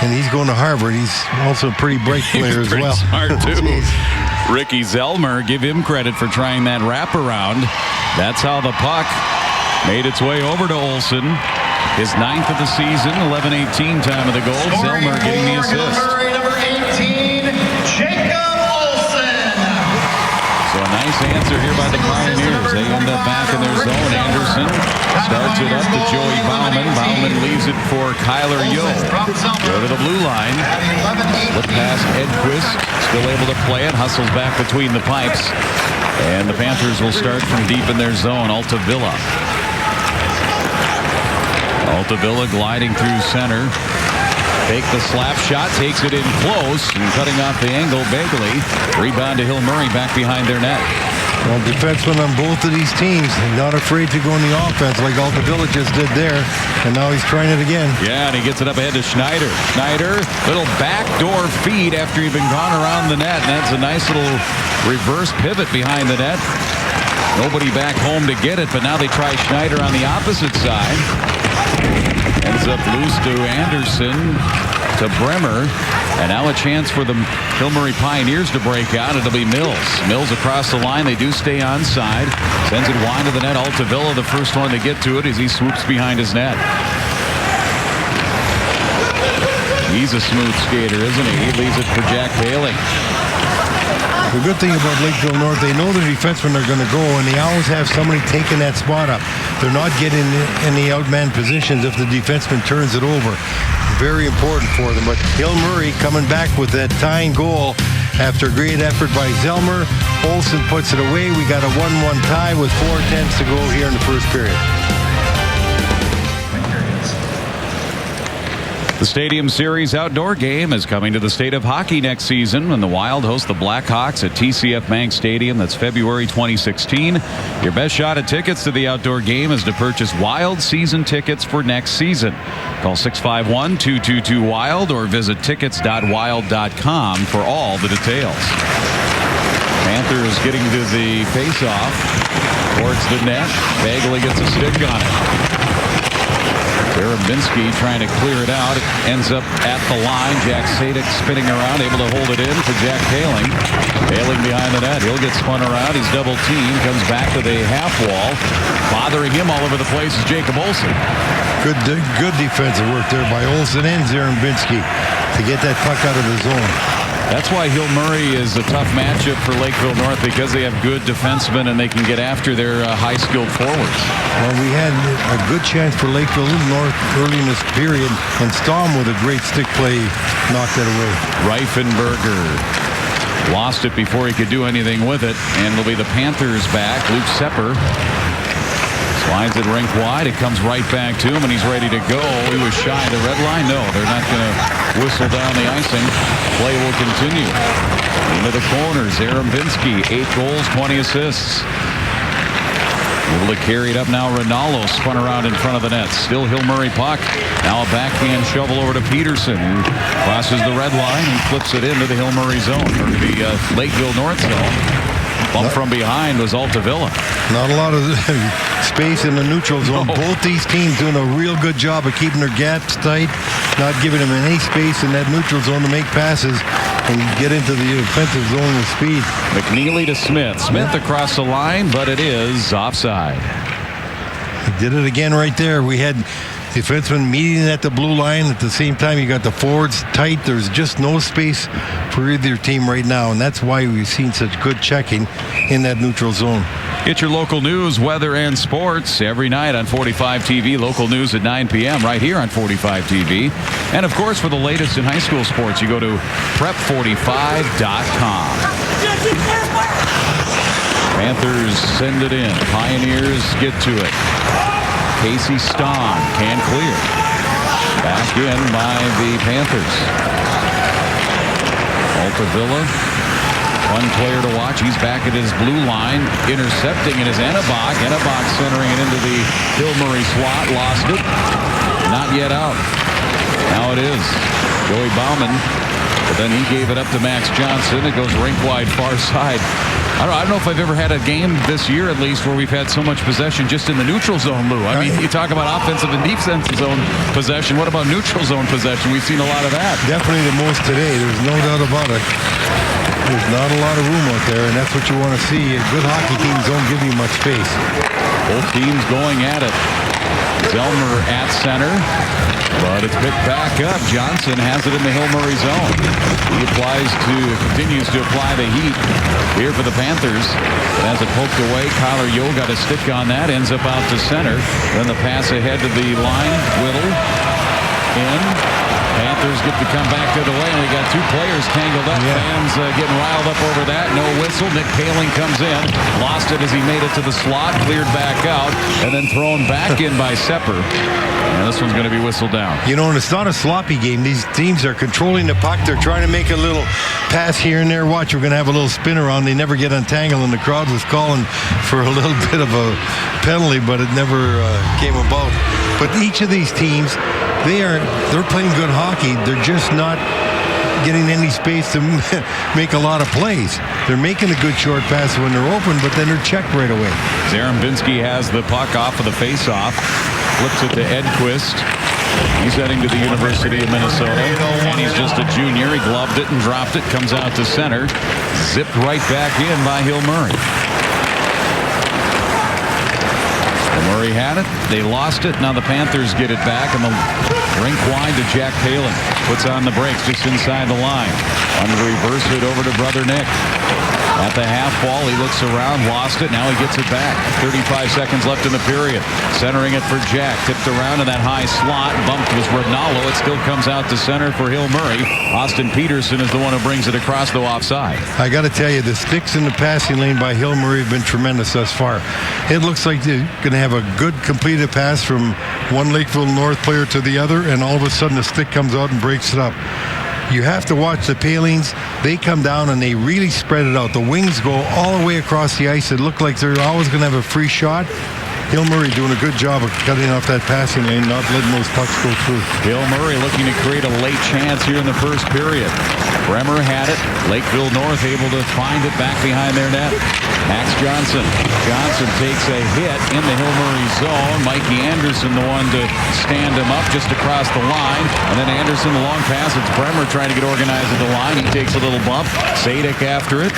and he's going to Harvard. He's also a pretty bright player as well. Smart too. Ricky Zellmer, give him credit for trying that wraparound. That's how the puck made its way over to Olsen. His 9th of the season, 11:18 time of the goal. Zellmer getting the assist. Number 18, Jacob Olsen. So a nice answer here by the Pioneers. They end up back in their zone. Anderson starts it up to Joey Bauman. Bauman leaves it for Kyler Yo. Go to the blue line. Look past Edquist. Still able to play it. Hustles back between the pipes. And the Panthers will start from deep in their zone. Altavilla. Altavilla gliding through center. Take the slap shot, takes it in close, and cutting off the angle, Bagley. Rebound to Hill Murray back behind their net. Well, defensemen on both of these teams, not afraid to go in the offense like Altavilla just did there, and now he's trying it again. Yeah, and he gets it up ahead to Schneider. Schneider, little backdoor feed after he'd been gone around the net, and that's a nice little reverse pivot behind the net. Nobody back home to get it, but now they try Schneider on the opposite side. Ends up loose to Anderson, to Bremer, and now a chance for the Hill Murray Pioneers to break out. It'll be Mills. Mills across the line. They do stay onside. Sends it wide to the net. Altavilla, the first one to get to it as he swoops behind his net. He's a smooth skater, isn't he? He leaves it for Jack Bailey. The good thing about Lakeville North, they know the defensemen are going to go, and they always have somebody taking that spot up. They're not getting in the outman positions if the defenseman turns it over. Very important for them. But Hill Murray coming back with that tying goal after a great effort by Zellmer. Olsen puts it away. We got a 1-1 tie with 4:10 to go here in the first period. The Stadium Series outdoor game is coming to the state of hockey next season when the Wild host the Blackhawks at TCF Bank Stadium. That's February 2016. Your best shot at tickets to the outdoor game is to purchase Wild season tickets for next season. Call 651-222-WILD or visit tickets.wild.com for all the details. Panthers getting to the face-off towards the net. Bagley gets a stick on it. Zarabinsky trying to clear it out. It ends up at the line. Jack Sadek spinning around, able to hold it in for Jack Paling. Paling behind the net. He'll get spun around. He's double teamed. Comes back to the half wall. Bothering him all over the place is Jacob Olsen. Good defensive work there by Olsen and Zarabinsky to get that puck out of the zone. That's why Hill Murray is a tough matchup for Lakeville North, because they have good defensemen and they can get after their high-skilled forwards. Well, we had a good chance for Lakeville North early in this period, and Staum with a great stick play knocked it away. Reifenberger lost it before he could do anything with it, and it'll be the Panthers back. Luke Sepper slides it rink wide. It comes right back to him, and he's ready to go. He was shy of the red line. No, they're not going to whistle down the icing. Play will continue. Into the corner, Zarabinsky, 8 goals, 20 assists. Able to carry it up now. Rinaldo spun around in front of the net. Still Hill Murray puck. Now a backhand shovel over to Peterson, who crosses the red line and flips it into the Hill Murray zone, or the Lakeville North zone. Bump from behind was Altavilla. Not a lot of space in the neutral zone. No. Both these teams doing a real good job of keeping their gaps tight, not giving them any space in that neutral zone to make passes and get into the offensive zone with speed. McNeely to Smith. Smith across the line, but it is offside. He did it again right there. We had defensemen meeting at the blue line. At the same time, you got the forwards tight. There's just no space for either team right now, and that's why we've seen such good checking in that neutral zone. Get your local news, weather, and sports every night on 45 TV. Local news at 9 p.m. right here on 45 TV. And, of course, for the latest in high school sports, you go to prep45.com. Panthers send it in. Pioneers get to it. Casey Stahn can clear. Back in by the Panthers. Altavilla, one player to watch. He's back at his blue line. Intercepting it is Enebach. Enebach centering it into the Hill Murray slot. Lost it. Not yet out. Now it is. Joey Bauman. But then he gave it up to Max Johnson. It goes rink wide far side. I don't know if I've ever had a game this year, at least, where we've had so much possession just in the neutral zone, Lou. I mean, you talk about offensive and defensive zone possession. What about neutral zone possession? We've seen a lot of that. Definitely the most today. There's no doubt about it. There's not a lot of room out there, and that's what you want to see. Good hockey teams don't give you much space. Both teams going at it. Zellner at center, but it's picked back up. Johnson has it in the Hill Murray zone. He continues to apply the heat here for the Panthers. As it poked away, Kyler Yo got a stick on that, ends up out to center. Then the pass ahead to the line, Whittle in. Panthers get to come back the other way, and we got two players tangled up. Yeah. Fans getting riled up over that. No whistle. Nick Paling comes in. Lost it as he made it to the slot. Cleared back out. And then thrown back in by Sepper. And this one's going to be whistled down. You know, and it's not a sloppy game. These teams are controlling the puck. They're trying to make a little pass here and there. Watch, we're going to have a little spin around. They never get untangled, and the crowd was calling for a little bit of a penalty, but it never came about. But each of these teams, they're playing good hockey. They're just not getting any space to make a lot of plays. They're making a good short pass when they're open, but then they're checked right away. Zarembinski has the puck off of the faceoff. Flips it to Edquist. He's heading to the University of Minnesota, and he's just a junior. He gloved it and dropped it. Comes out to center. Zipped right back in by Hill Murray. Murray had it. They lost it. Now the Panthers get it back, and the rink wide to Jack Palin. Puts on the brakes just inside the line. On the reverse hit over to brother Nick. At the half ball, he looks around, lost it. Now he gets it back. 35 seconds left in the period. Centering it for Jack. Tipped around in that high slot. Bumped was Ronaldo. It still comes out to center for Hill Murray. Austin Peterson is the one who brings it across the offside. I got to tell you, the sticks in the passing lane by Hill Murray have been tremendous thus far. It looks like they're going to have a good completed pass from one Lakeville North player to the other, and all of a sudden the stick comes out and breaks it up. You have to watch the Palings. They come down and they really spread it out. The wings go all the way across the ice. It looked like they're always going to have a free shot. Hill Murray doing a good job of cutting off that passing lane, not letting those pucks go through. Hill Murray looking to create a late chance here in the first period. Bremer had it. Lakeville North able to find it back behind their net. Max Johnson. Johnson takes a hit in the Hill Murray zone. Mikey Anderson the one to stand him up just across the line. And then Anderson the long pass. It's Bremer trying to get organized at the line. He takes a little bump. Sadek after it.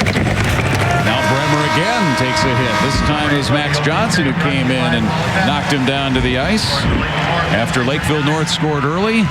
Now Bremer again takes a hit. This time it was Max Johnson who came in and knocked him down to the ice. After Lakeville North scored early,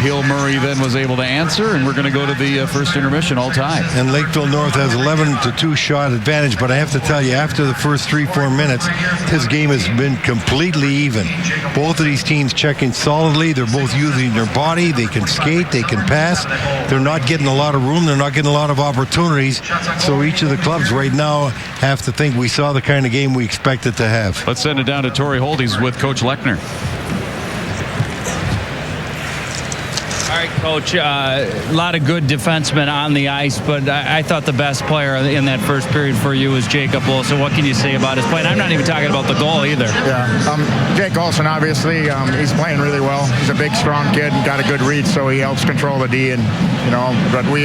Hill Murray then was able to answer, and we're going to go to the first intermission all time. And Lakeville North has 11-2 shot advantage, but I have to tell you, after the first 3-4 minutes, this game has been completely even. Both of these teams checking solidly. They're both using their body. They can skate. They can pass. They're not getting a lot of room. They're not getting a lot of opportunities. So each of the clubs right now have to think we saw the kind of game we expected to have. Let's send it down to Torrey Holt. He's with Coach Lechner. All right, Coach, a lot of good defensemen on the ice, but I thought the best player in that first period for you was Jacob Olsen. What can you say about his play? And I'm not even talking about the goal either. Yeah, Jake Olsen, obviously, he's playing really well. He's a big, strong kid and got a good reach, so he helps control the D. And but we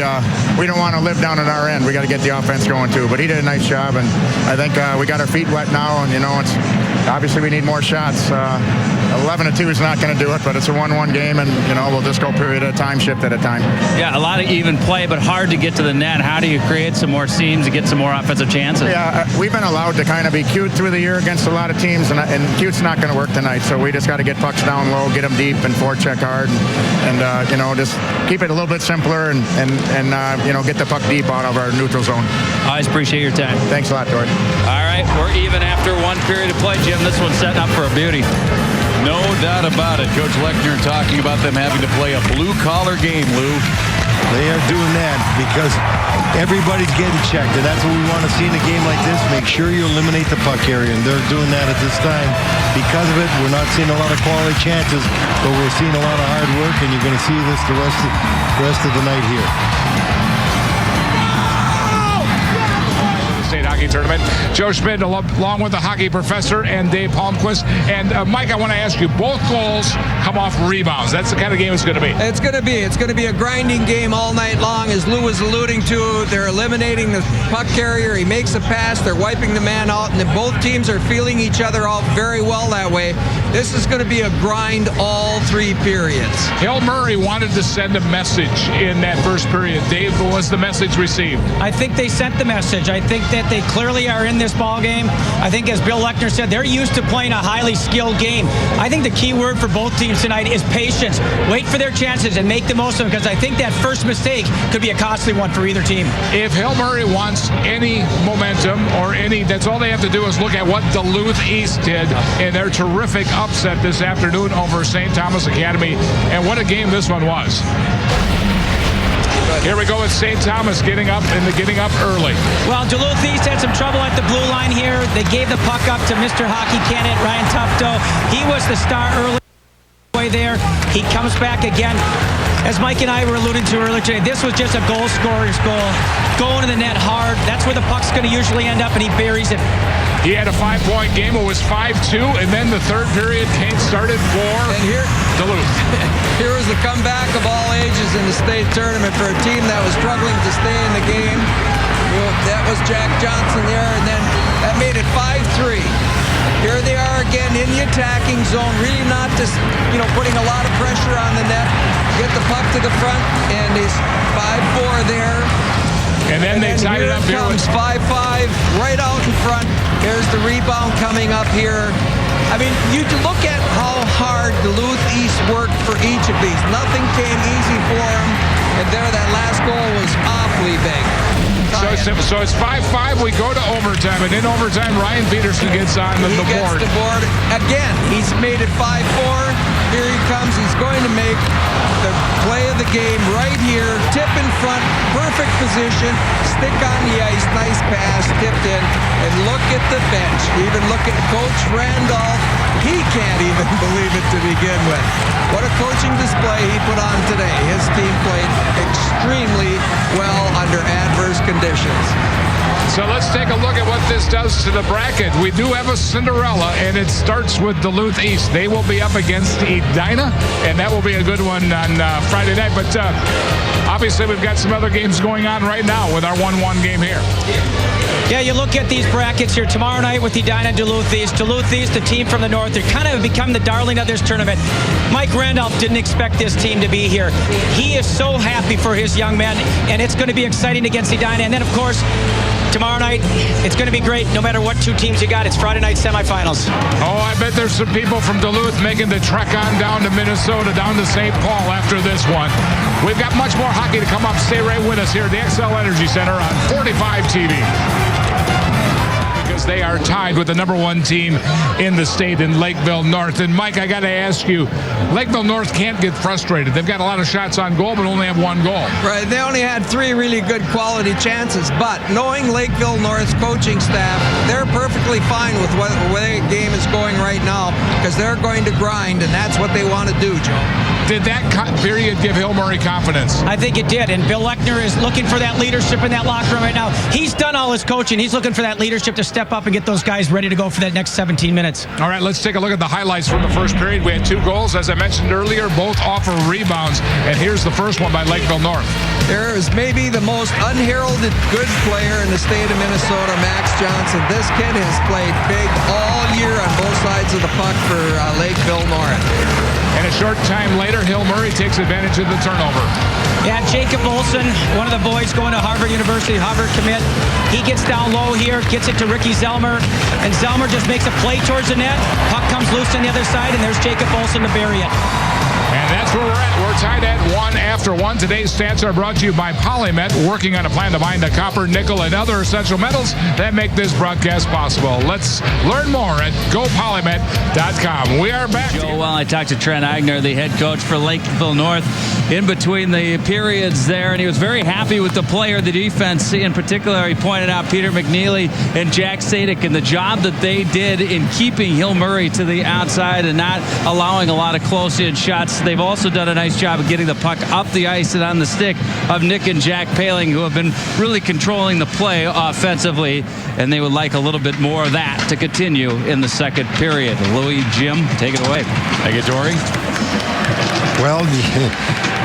don't want to live down at our end. We got to get the offense going too. But he did a nice job, and I think we got our feet wet now. And it's obviously we need more shots. 11-2 is not going to do it, but it's a 1-1 game, and we'll just go period at a time, shift at a time. Yeah, a lot of even play, but hard to get to the net. How do you create some more seams to get some more offensive chances? Yeah, we've been allowed to kind of be cute through the year against a lot of teams, and cute's not going to work tonight. So we just got to get pucks down low, get them deep, and forecheck hard, and just keep it a little bit simpler, and get the puck deep out of our neutral zone. I always appreciate your time. Thanks a lot, Tori. All right, we're even after one period of play, Jim. This one's setting up for a beauty. No doubt about it. Coach Lechner talking about them having to play a blue-collar game, Lou. They are doing that because everybody's getting checked, and that's what we want to see in a game like this. Make sure you eliminate the puck area, and they're doing that at this time. Because of it, we're not seeing a lot of quality chances, but we're seeing a lot of hard work, and you're going to see this the rest of the night here. State Hockey Tournament. Joe Schmidt along with the hockey professor and Dave Palmquist. And Mike, I want to ask you, both goals come off rebounds. That's the kind of game it's going to be. It's going to be a grinding game all night long. As Lou was alluding to, they're eliminating the puck carrier. He makes a pass. They're wiping the man out, and both teams are feeling each other out very well that way. This is going to be a grind all 3 periods. Hill Murray wanted to send a message in that first period. Dave, what was the message received? I think they sent the message. I think that they clearly are in this ball game. I think, as Bill Lechner said, they're used to playing a highly skilled game. I think the key word for both teams tonight is patience. Wait for their chances and make the most of them, because I think that first mistake could be a costly one for either team. If Hill Murray wants any momentum or that's all they have to do is look at what Duluth East did in their terrific upset this afternoon over St. Thomas Academy. And what a game this one was. Here we go with St. Thomas getting up early. Well, Duluth East had some trouble at the blue line here. They gave the puck up to Mr. Hockey candidate Ryan Tufto. He was the star early there. He comes back again. As Mike and I were alluding to earlier today, this was just a goal scorer's goal. Going to the net hard. That's where the puck's going to usually end up, and he buries it. He had a 5-point game. It was 5-2, and then the third period started for Duluth. Here was the comeback of all ages in the state tournament for a team that was struggling to stay in the game. That was Jack Johnson there, and then that made it 5-3. Here they are again in the attacking zone, really not just, putting a lot of pressure on the net. Get the puck to the front, and it's 5-4 there. And then they tied it up here. Comes 5-5 right out in front. There's the rebound coming up here. I mean, you look at how hard Duluth East worked for each of these. Nothing came easy for them. And there, that last goal was awfully big. So it's 5-5. We go to overtime. And in overtime, Ryan Peterson gets on the board. He gets the board. Again, he's made it 5-4. Here he comes. He's going to make the play of the game right here. Tip in front. Perfect position. Stick on the ice. Nice pass. Tipped in. And look at the bench. Even look at Coach Randolph. He can't even believe it to begin with. What a coaching display he put on today. His team played extremely well under adverse conditions. So let's take a look at what this does to the bracket. We do have a Cinderella, and it starts with Duluth East. They will be up against Edina, and that will be a good one on Friday night. But obviously, we've got some other games going on right now with our 1-1 game here. Yeah, you look at these brackets here tomorrow night with Edina and Duluth East. Duluth East, the team from the north, they're kind of become the darling of this tournament. Mike Randolph didn't expect this team to be here. He is so happy for his young men, and it's going to be exciting against Edina. And then, of course, tomorrow night, it's going to be great no matter what 2 teams you got. It's Friday night semifinals. Oh, I bet there's some people from Duluth making the trek on down to Minnesota, down to St. Paul after this one. We've got much more hockey to come up. Stay right with us here at the XL Energy Center on 45 TV. Because they are tied with the #1 team in the state in Lakeville North. And Mike, I got to ask you, Lakeville North can't get frustrated. They've got a lot of shots on goal, but only have 1 goal. Right. They only had 3 really good quality chances. But knowing Lakeville North's coaching staff, they're perfectly fine with where the game is going right now, because they're going to grind, and that's what they want to do, Joe. Did that period give Hill Murray confidence? I think it did, and Bill Lechner is looking for that leadership in that locker room right now. He's done all his coaching. He's looking for that leadership to step up and get those guys ready to go for that next 17 minutes. All right, let's take a look at the highlights from the first period. We had 2 goals, as I mentioned earlier, both off of rebounds, and here's the first one by Lakeville North. There is maybe the most unheralded good player in the state of Minnesota, Max Johnson. This kid has played big all year on both sides of the puck for Lakeville North. And a short time later, Hill Murray takes advantage of the turnover. Yeah, Jacob Olson, one of the boys going to Harvard University, Harvard commit. He gets down low here, gets it to Ricky Zelmer, and Zelmer just makes a play towards the net. Puck comes loose on the other side, and there's Jacob Olson to bury it. And that's where we're at. We're tied at 1 after 1. Today's stats are brought to you by Polymet, working on a plan to mine the copper, nickel, and other essential metals that make this broadcast possible. Let's learn more at gopolymet.com. We are back. Well, I talked to Trent Agner, the head coach for Lakeville North, in between the periods there, and he was very happy with the player, the defense in particular. He pointed out Peter McNeely and Jack Sadek and the job that they did in keeping Hill Murray to the outside and not allowing a lot of close-in shots. They've also done a nice job of getting the puck up the ice and on the stick of Nick and Jack Paling, who have been really controlling the play offensively, and they would like a little bit more of that to continue in the second period. Louis, Jim, take it away. Thank you, Dory. Well,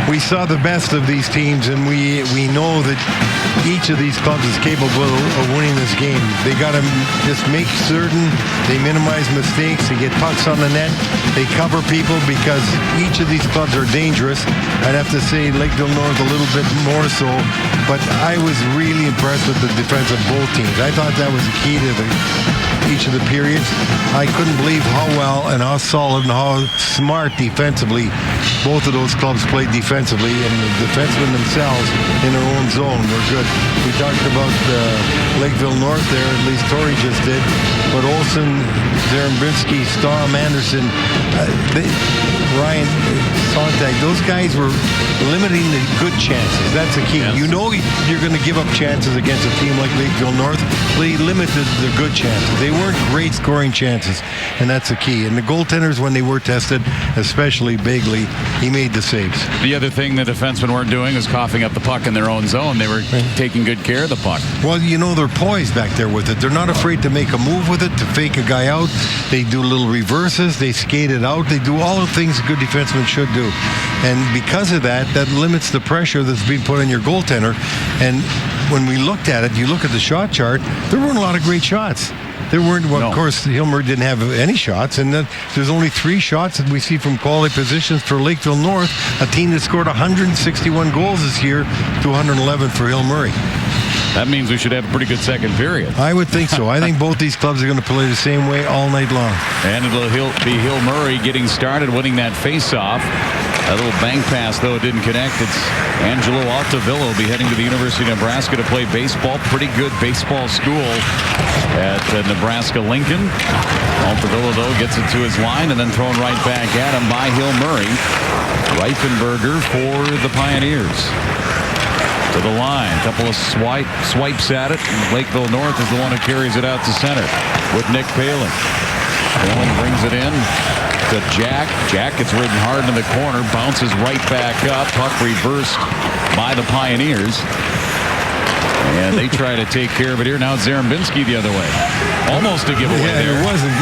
we saw the best of these teams, and we know that each of these clubs is capable of winning this game. They got to just make certain they minimize mistakes, they get pucks on the net, they cover people, because each of these clubs are dangerous. I'd have to say Lakeville North a little bit more so, but I was really impressed with the defense of both teams. I thought that was the key to each of the periods. I couldn't believe how well and how solid and how smart defensively both of those clubs played defensively, and the defensemen themselves in their own zone were good. We talked about Lakeville North there, at least Torrey just did, but Olsen, Zarembinski, Stamm, Anderson, Ryan, Sontag, those guys were limiting the good chances. That's the key. Yes. You know you're going to give up chances against a team like Lakeville North. They limited the good chances. They weren't great scoring chances, and that's the key. And the goaltenders, when they were tested, especially Begley, he made the saves. The other thing the defensemen weren't doing was coughing up the puck in their own zone. They were taking good care of the puck. Well, you know, they're poised back there with it. They're not afraid to make a move with it, to fake a guy out. They do little reverses. They skate it out. They do all the things a good defenseman should do. And because of that, that limits the pressure that's being put on your goaltender. And when we looked at it, you look at the shot chart, there weren't a lot of great shots. There weren't, well, No. Of course, Hill Murray didn't have any shots, and then there's only 3 shots that we see from quality positions for Lakeville North, a team that scored 161 goals this year to 111 for Hill Murray. That means we should have a pretty good second period. I would think so. I think both these clubs are going to play the same way all night long. And it'll be Hill Murray getting started, winning that face-off. A little bank pass, though, it didn't connect. It's Angelo Altavilla will be heading to the University of Nebraska to play baseball. Pretty good baseball school at Nebraska-Lincoln. Altavilla, though, gets it to his line and then thrown right back at him by Hill Murray. Reifenberger for the Pioneers. To the line. A couple of swipes at it. Lakeville North is the one who carries it out to center with Nick Paling. Paling brings it in to Jack. Jack gets ridden hard in the corner. Bounces right back up. Puck reversed by the Pioneers. And they try to take care of it here. Now it's Zarembinski the other way. Almost a giveaway there. It wasn't.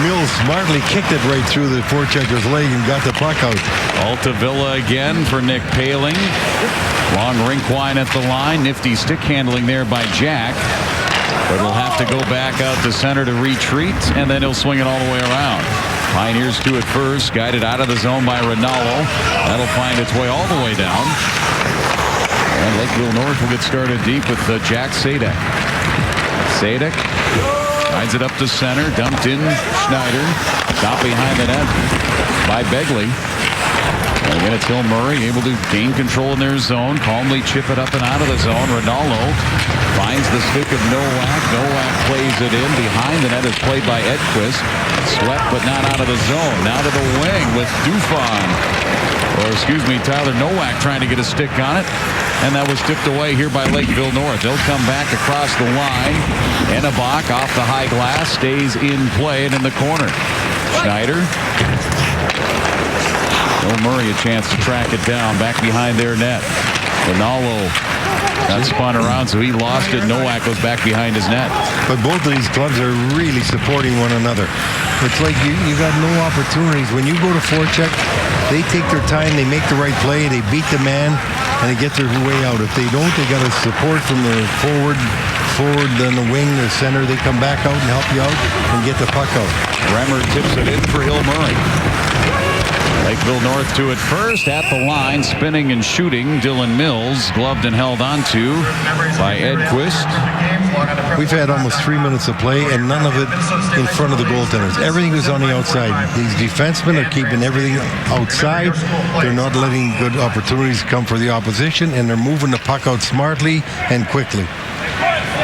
Mills smartly kicked it right through the forechecker's leg and got the puck out. Altavilla again for Nick Paling. Long rink wine at the line. Nifty stick handling there by Jack. But he'll have to go back out to center to retreat, and then he'll swing it all the way around. Pioneers do it first. Guided out of the zone by Rinaldo. That'll find its way all the way down. And Lakeville North will get started deep with Jack Sadek. Sadek guides it up to center. Dumped in Schneider. Stopped behind the net by Begley. And again, it's Hill Murray able to gain control in their zone. Calmly chip it up and out of the zone. Rinaldo finds the stick of Nowak. Nowak plays it in. Behind the net is played by Edquist. Swept but not out of the zone. Now to the wing with Dufon. Tyler Nowak trying to get a stick on it. And that was tipped away here by Lakeville North. They'll come back across the line. Ennebach off the high glass. Stays in play and in the corner. Schneider. Hill Murray a chance to track it down back behind their net. Rinaldo got spun around, so he lost it. Nowak goes back behind his net. But both of these clubs are really supporting one another. It's like you got no opportunities. When you go to forecheck, they take their time, they make the right play, they beat the man, and they get their way out. If they don't, they got to support from the forward, then the wing, the center. They come back out and help you out and get the puck out. Bremer tips it in for Hill Murray. Lakeville North to it first at the line, spinning and shooting. Dylan Mills, gloved and held onto by Edquist. We've had almost 3 minutes of play, and none of it in front of the goaltenders. Everything was on the outside. These defensemen are keeping everything outside. They're not letting good opportunities come for the opposition, and they're moving the puck out smartly and quickly.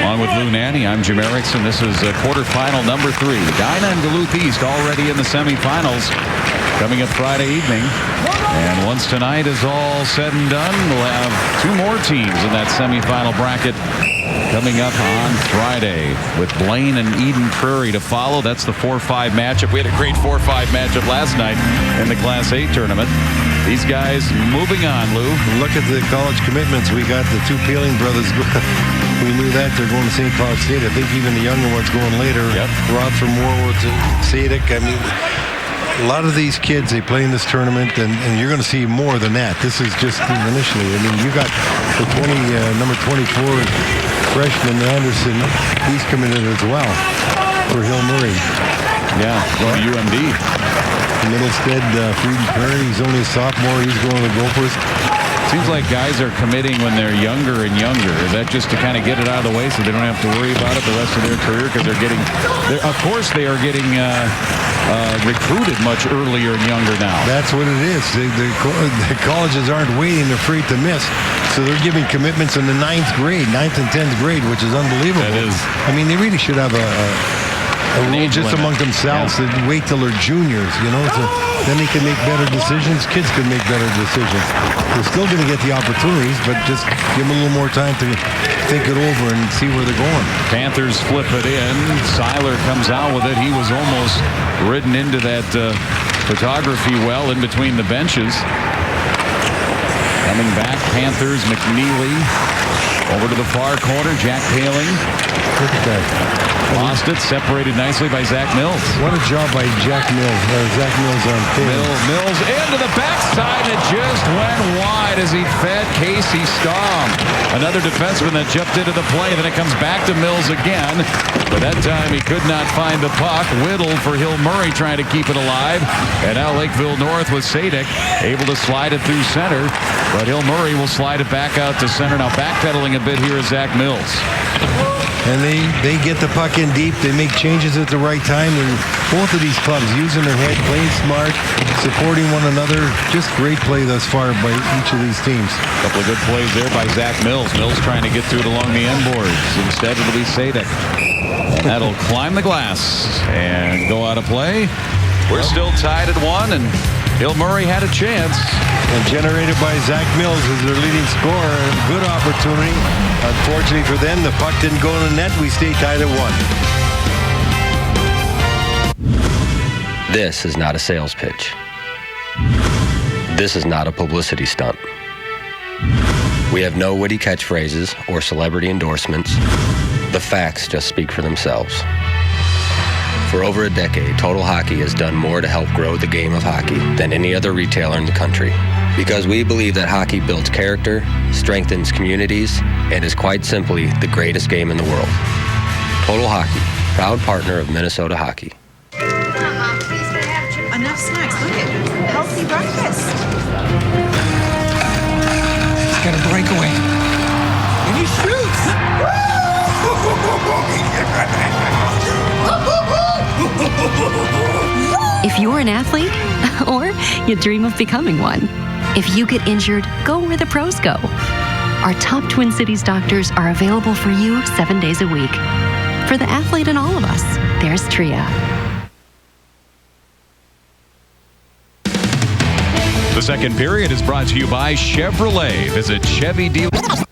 Along with Lou Nanny, I'm Jim Erickson. This is quarterfinal number 3. Edina and Duluth East already in the semifinals coming up Friday evening. And once tonight is all said and done, we'll have 2 more teams in that semifinal bracket coming up on Friday with Blaine and Eden Prairie to follow. That's the 4-5 matchup. We had a great 4-5 matchup last night in the Class A tournament. These guys moving on, Lou. Look at the college commitments. We got the 2 Peeling brothers. We knew that they're going to St. Cloud State. I think even the younger ones going later. Yep. Rod from Warwood to Sadek. I mean, a lot of these kids, they play in this tournament, and you're going to see more than that. This is just initially. I mean, you got the number 24 freshman Anderson. He's committed as well for Hill Murray. Yeah, going to UMD. Middlestead, Frieden Prairie, he's only a sophomore. He's going to Gophers. Seems like guys are committing when they're younger and younger. Is that just to kind of get it out of the way so they don't have to worry about it the rest of their career? Because of course they are getting recruited much earlier and younger now. That's what it is. The colleges aren't waiting. They're afraid to miss. So they're giving commitments in the 9th and 10th grade, which is unbelievable. That is. I mean, they really should have a rule just among themselves to wait till they're juniors, so then they can make better decisions. Kids can make better decisions. They're still going to get the opportunities, but just give them a little more time to think it over and see where they're going. Panthers flip it in. Seiler comes out with it. He was almost ridden into that photography well in between the benches. Coming back, Panthers, McNeely. Over to the far corner, Jack Paling. Look at that. Lost it, separated nicely by Zach Mills. What a job by Zach Mills on Paling. Mills into the backside. It just went wide as he fed Casey Staum. Another defenseman that jumped into the play. Then it comes back to Mills again. But that time he could not find the puck. Whittle for Hill Murray trying to keep it alive. And now Lakeville North with Sadek able to slide it through center. But Hill Murray will slide it back out to center. Now backpedaling a bit here is Zach Mills. And they get the puck in deep. They make changes at the right time. And both of these clubs using their head, playing smart, supporting one another. Just great play thus far by each of these teams. A couple of good plays there by Zach Mills. Mills trying to get through it along the end boards. Instead, it'll be Sadek. That'll climb the glass and go out of play. We're still tied at 1, and Hill Murray had a chance. And generated by Zach Mills as their leading scorer. Good opportunity. Unfortunately for them, the puck didn't go in the net. We stay tied at 1. This is not a sales pitch. This is not a publicity stunt. We have no witty catchphrases or celebrity endorsements. The facts just speak for themselves. For over a decade, Total Hockey has done more to help grow the game of hockey than any other retailer in the country. Because we believe that hockey builds character, strengthens communities, and is quite simply the greatest game in the world. Total Hockey, proud partner of Minnesota Hockey. Enough snacks. Look at healthy breakfast. He's got a breakaway. And he shoots. If you're an athlete, or you dream of becoming one, if you get injured, go where the pros go. Our top Twin Cities doctors are available for you 7 days a week. For the athlete in all of us, there's TRIA. The second period is brought to you by Chevrolet. Visit Chevy dealers.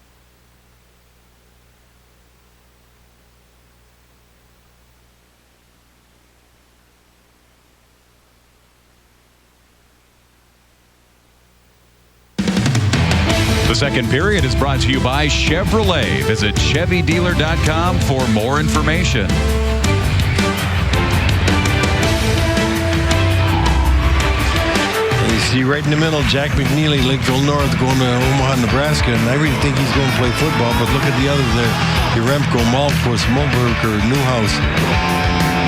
The second period is brought to you by Chevrolet. Visit ChevyDealer.com for more information. You see right in the middle, Jack McNeely, Lakeville North, going to Omaha, Nebraska, and I really think he's going to play football, but look at the others there. Yaremko, Maltquist, Mulberger, Newhouse.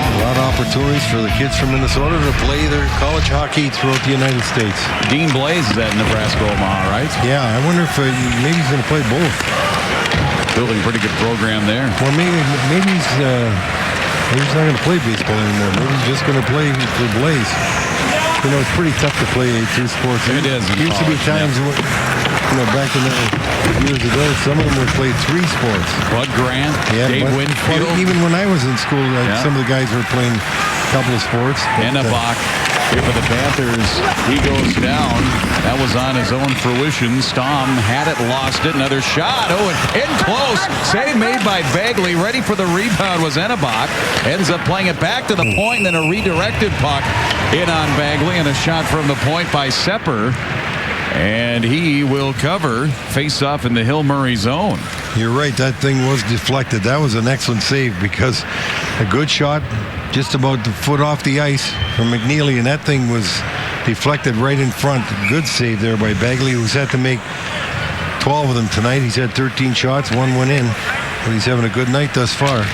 A lot of opportunities for the kids from Minnesota to play their college hockey throughout the United States. Dean Blaze is at Nebraska Omaha, right? Yeah, I wonder if maybe he's going to play both. Building a pretty good program there. Well, maybe he's not going to play baseball anymore. Maybe he's just going to play for Blaze. You know, it's pretty tough to play two sports. It is. There used to be times when, back in the years ago, some of them would play three sports. Bud Grant, Dave Winfield. Even when I was in school, some of the guys were playing a couple of sports. Enabach here for the Panthers. He goes down. That was on his own fruition. Stom had it, lost it. Another shot. Oh, and in close. Save made by Bagley. Ready for the rebound was Enabach. Ends up playing it back to the point, then a redirected puck in on Bagley, and a shot from the point by Sepper. And he will cover face-off in the Hill Murray zone. You're right. That thing was deflected. That was an excellent save because a good shot just about the foot off the ice from McNeely, and that thing was deflected right in front. Good save there by Bagley, who's had to make 12 of them tonight. He's had 13 shots, one went in, but he's having a good night thus far.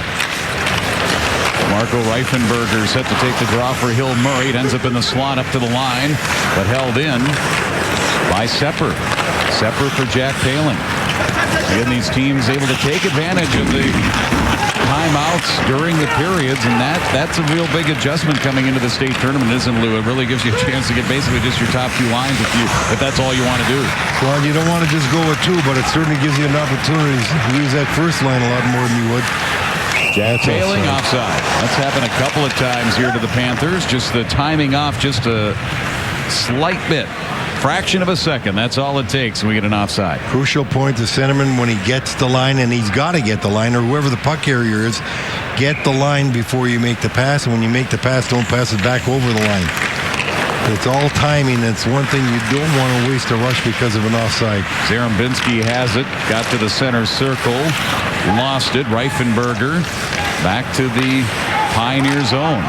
Marco Reifenberger set to take the draw for Hill Murray. It ends up in the slot up to the line, but held in by Sepper. Sepper for Jack Paling. Again, these teams able to take advantage of the timeouts during the periods, and that's a real big adjustment coming into the state tournament, isn't it, Lou? It really gives you a chance to get basically just your top two lines if that's all you want to do. Well, you don't want to just go with two, but it certainly gives you an opportunity to use that first line a lot more than you would. Paling offside. That's happened a couple of times here to the Panthers. Just the timing off just a slight bit. Fraction of a second. That's all it takes, and we get an offside. Crucial point to centerman when he gets the line, and he's got to get the line, or whoever the puck carrier is, get the line before you make the pass, and when you make the pass, don't pass it back over the line. It's all timing. It's one thing you don't want to waste a rush because of an offside. Zarembinski has it. Got to the center circle. Lost it. Reifenberger back to the Pioneer zone.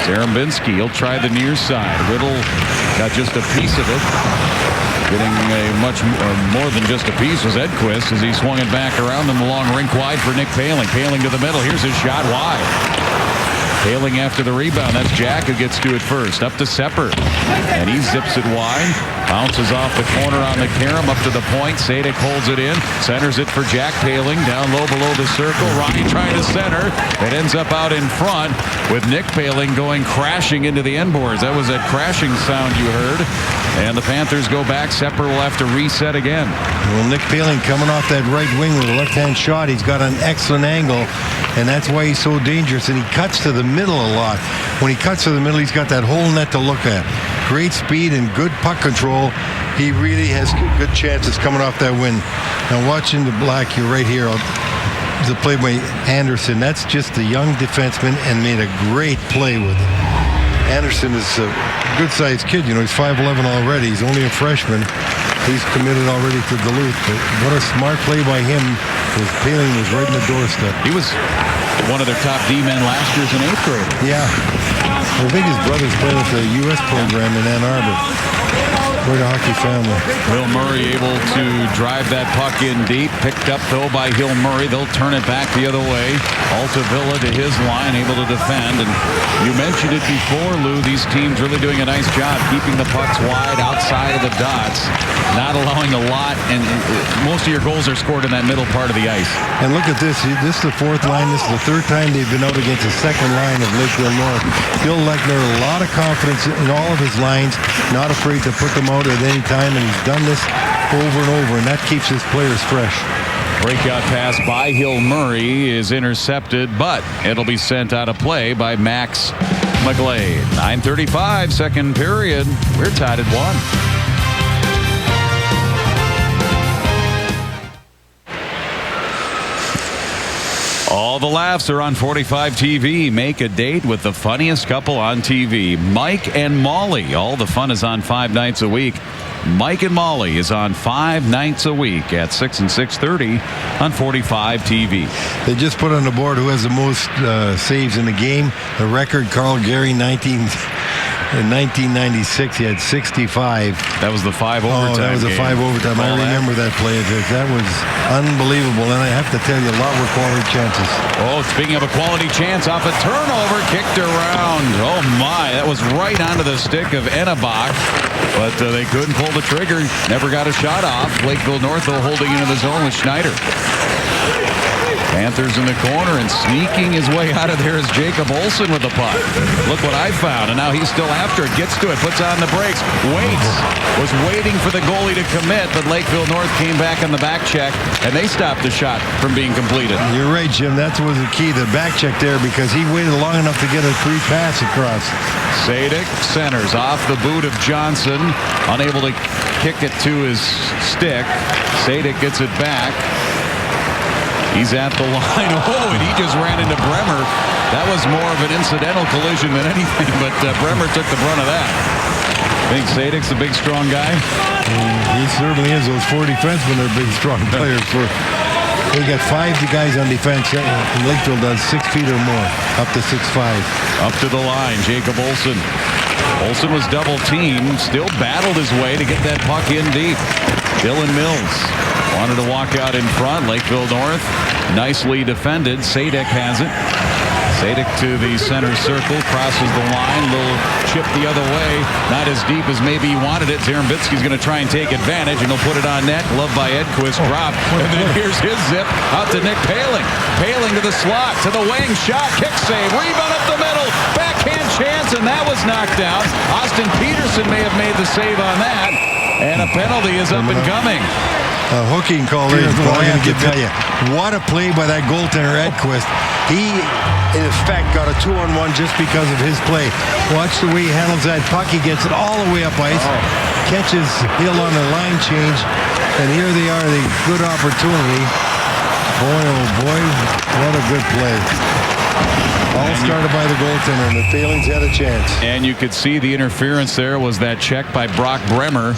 Zarembinski, he'll try the near side. Riddle got just a piece of it. Getting a much more than just a piece was Edquist as he swung it back around in the long rink wide for Nick Paling. Paling to the middle. Here's his shot wide. Paling after the rebound. That's Jack who gets to it first. Up to Sepper. And he zips it wide. Bounces off the corner on the carom up to the point. Sadek holds it in. Centers it for Jack Paling. Down low below the circle. Ryan trying to center. It ends up out in front with Nick Paling going crashing into the end boards. That was that crashing sound you heard. And the Panthers go back. Sepper will have to reset again. Well, Nick Paling coming off that right wing with a left-hand shot. He's got an excellent angle, and that's why he's so dangerous. And he cuts to the middle a lot. When he cuts to the middle, he's got that whole net to look at. Great speed and good puck control. He really has good chances coming off that win. Now watching the black, you're right here. The play by Anderson. That's just a young defenseman and made a great play with it. Anderson is a good-sized kid. You know, he's 5'11 already. He's only a freshman. He's committed already to Duluth. But what a smart play by him. Because Paling was right in the doorstep. He was one of their top D-men last year as an 8th grader. Yeah. I think his brother's playing with the U.S. program in Ann Arbor. Quite a hockey family. Hill Murray able to drive that puck in deep. Picked up, though, by Hill Murray. They'll turn it back the other way. Altavilla to his line, able to defend. And you mentioned it before, Lou. These teams really doing a nice job keeping the pucks wide outside of the dots. Not allowing a lot. And most of your goals are scored in that middle part of the ice. And look at this. This is the fourth line. This is the third time they've been out against the second line of Lakeville North. Bill Lechner, a lot of confidence in all of his lines. Not afraid to put them out at any time, and he's done this over and over, and that keeps his players fresh. Breakout pass by Hill Murray is intercepted, but it'll be sent out of play by Max McGlade. 9:35, second period. We're tied at 1. All the laughs are on 45 TV. Make a date with the funniest couple on TV. Mike and Molly. All the fun is on 5 nights a week. Mike and Molly is on 5 nights a week at 6 and 6:30 on 45 TV. They just put on the board who has the most saves in the game. The record, Carl Gary, 19 In 1996, he had 65. That was the 5 overtime. Oh, that was a 5 overtime. I remember that play. That was unbelievable. And I have to tell you, a lot were quality chances. Oh, speaking of a quality chance, off a turnover, kicked around. Oh, my. That was right onto the stick of Enabach. But they couldn't pull the trigger. Never got a shot off. Lakeville North, though, holding into the zone with Schneider. Panthers in the corner, and sneaking his way out of there is Jacob Olsen with the puck. Look what I found, and now he's still after it. Gets to it, puts on the brakes, waits. Was waiting for the goalie to commit, but Lakeville North came back on the back check, and they stopped the shot from being completed. You're right, Jim. That was the key, the back check there, because he waited long enough to get a free pass across. Sadik centers off the boot of Johnson, unable to kick it to his stick. Sadik gets it back. He's at the line. Oh, and he just ran into Bremer. That was more of an incidental collision than anything, but Bremer took the brunt of that. I think Sadik's a big, strong guy. He certainly is. Those 4 defensemen are big, strong players. They got 5 guys on defense. And Lakeville does 6 feet or more, up to 6'5". Up to the line, Jacob Olsen. Olsen was double teamed, still battled his way to get that puck in deep. Dylan Mills wanted to walk out in front. Lakeville North nicely defended. Sadik has it. Sadik to the center circle, crosses the line, little chip the other way, not as deep as maybe he wanted it. Zerambitsky's going to try and take advantage, and he'll put it on net. Glove by Edquist, drop, and then here's his zip out to Nick Paling. Paling to the slot, to the wing, shot, kick save, rebound up the middle, backhand chance, and that was knocked down. Austin Peterson may have made the save on that, and a penalty is up and coming. A hooking call is what I'm going to tell you. What a play by that goaltender, Edquist. He, in effect, got a 2-on-1 just because of his play. Watch the way he handles that puck. He gets it all the way up ice, catches Hill on the line change, and here they are, the good opportunity. Boy, oh boy, what a good play. All started by the goaltender, and the Palings had a chance. And you could see the interference there was that check by Brock Bremer.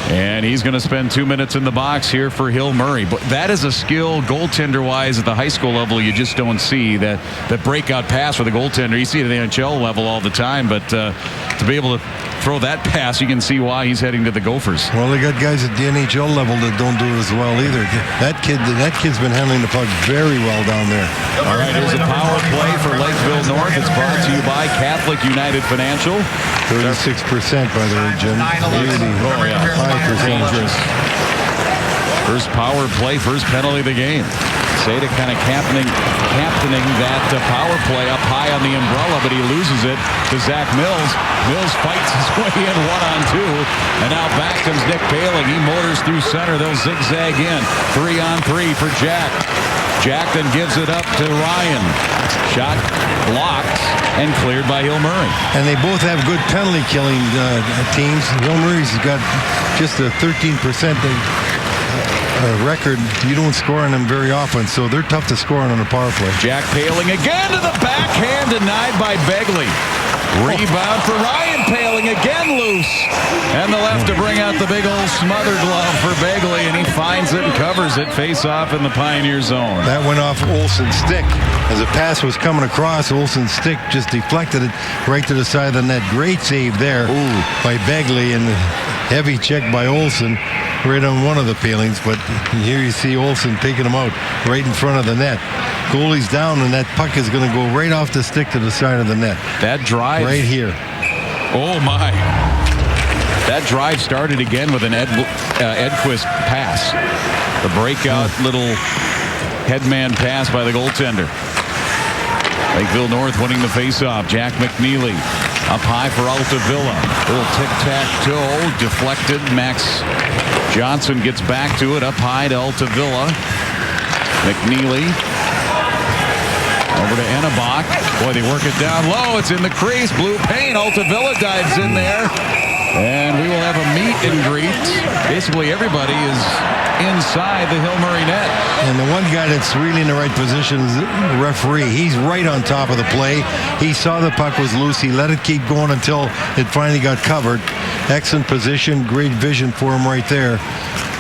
And he's going to spend 2 minutes in the box here for Hill Murray. But that is a skill goaltender-wise at the high school level you just don't see. That breakout pass for the goaltender. You see it at the NHL level all the time. But to be able to throw that pass, you can see why he's heading to the Gophers. Well, they got guys at the NHL level that don't do it as well either. That kid's been handling the puck very well down there. All right, here's a power play for Lakeville North. It's brought to you by Catholic United Financial. 36%, by the way, Jim. 5%. First power play, first penalty of the game. Sadik kind of captaining that power play up high on the umbrella, but he loses it to Zach Mills. Mills fights his way in 1-on-2, and now back comes Nick Paling. He motors through center. They'll zigzag in. 3-on-3 for Jack. Jack then gives it up to Ryan. Shot blocked and cleared by Hill Murray. And they both have good penalty killing teams. Hill Murray's got just a 13% record. You don't score on them very often, so they're tough to score on a power play. Jack Paling again to the backhand, denied by Begley. Rebound for Ryan Paling, again loose. And the left to bring out the big old smother glove for Begley, and he finds it and covers it. Face off in the Pioneer zone. That went off Olsen's stick. As the pass was coming across, Olsen's stick just deflected it right to the side of the net. Great save there by Begley, and heavy check by Olsen right on one of the Palings. But here you see Olsen taking him out right in front of the net. Goalie's down, and that puck is going to go right off the stick to the side of the net. That drive. Right here. Oh, my. That drive started again with an Edquist pass. The breakout little headman pass by the goaltender. Lakeville North winning the faceoff. Jack McNeely up high for Altavilla. Little tic-tac-toe, deflected. Max Johnson gets back to it, up high to Altavilla. McNeely over to Enabach. Boy, they work it down low. It's in the crease. Blue paint. Altavilla dives in there. And we will have a meet and greet. Basically, everybody is inside the Hill Murray net. And the one guy that's really in the right position is the referee. He's right on top of the play. He saw the puck was loose. He let it keep going until it finally got covered. Excellent position. Great vision for him right there.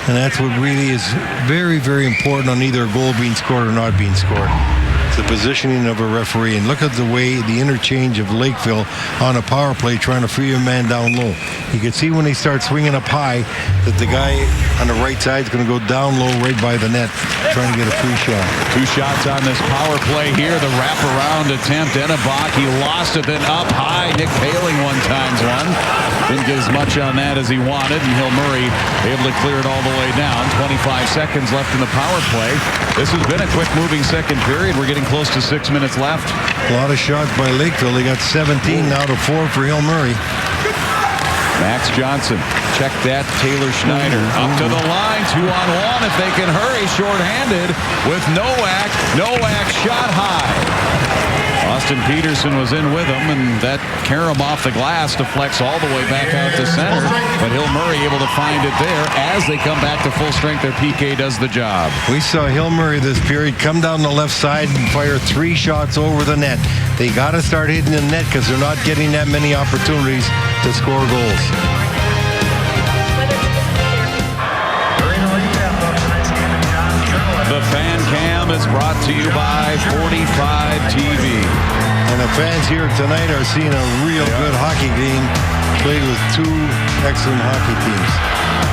And that's what really is very, very important on either a goal being scored or not being scored. the positioning of a referee. And look at the way the interchange of Lakeville on a power play trying to free a man down low. You can see when they start swinging up high that the guy on the right side is going to go down low right by the net trying to get a free shot. 2 shots on this power play here. The wraparound attempt. Enabach, he lost it, then up high. Nick Paling one-times one. Didn't get as much on that as he wanted, and Hill Murray able to clear it all the way down. 25 seconds left in the power play. This has been a quick-moving second period. We're getting close to 6 minutes left. A lot of shots by Lakeville. They got 17 now to 4 for Hill Murray. Max Johnson, check that. Taylor Schneider up to the line. 2-on-1 if they can hurry. Short-handed with Nowak. Nowak shot high. Austin Peterson was in with him, and that carom off the glass deflects all the way back out to center. But Hill Murray able to find it there. As they come back to full strength, their PK does the job. We saw Hill Murray this period come down the left side and fire 3 shots over the net. They got to start hitting the net because they're not getting that many opportunities to score goals. The Fan Cam is brought to you by 45 TV. And the fans here tonight are seeing a real good hockey game played with 2 excellent hockey teams.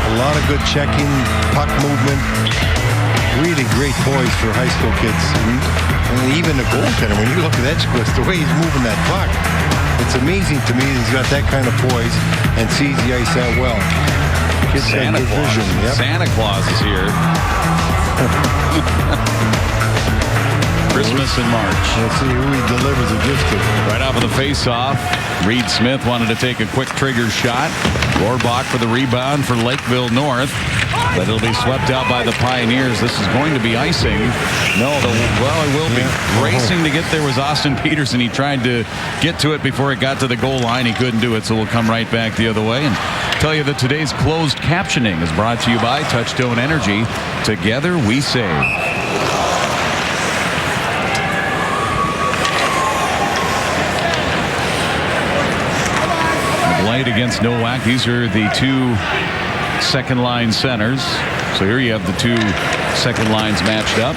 A lot of good checking, puck movement. Really great poise for high school kids. And even the goaltender, when you look at Edgquist, the way he's moving that puck, it's amazing to me that he's got that kind of poise and sees the ice that well. Kids have good vision. Yep. Santa Claus is here. Christmas in March. Let's see who he delivers a gift to. Right off of the face-off, Reed Smith wanted to take a quick trigger shot. Rohrbach for the rebound for Lakeville North. But it'll be swept out by the Pioneers. This is going to be icing. No, it will be. Racing to get there was Austin Peterson. He tried to get to it before it got to the goal line. He couldn't do it, so we'll come right back the other way. And tell you that today's closed captioning is brought to you by Touchstone Energy. Together we save. Blade against Nowak. These are the 2 second line centers. So here you have the 2 second lines matched up.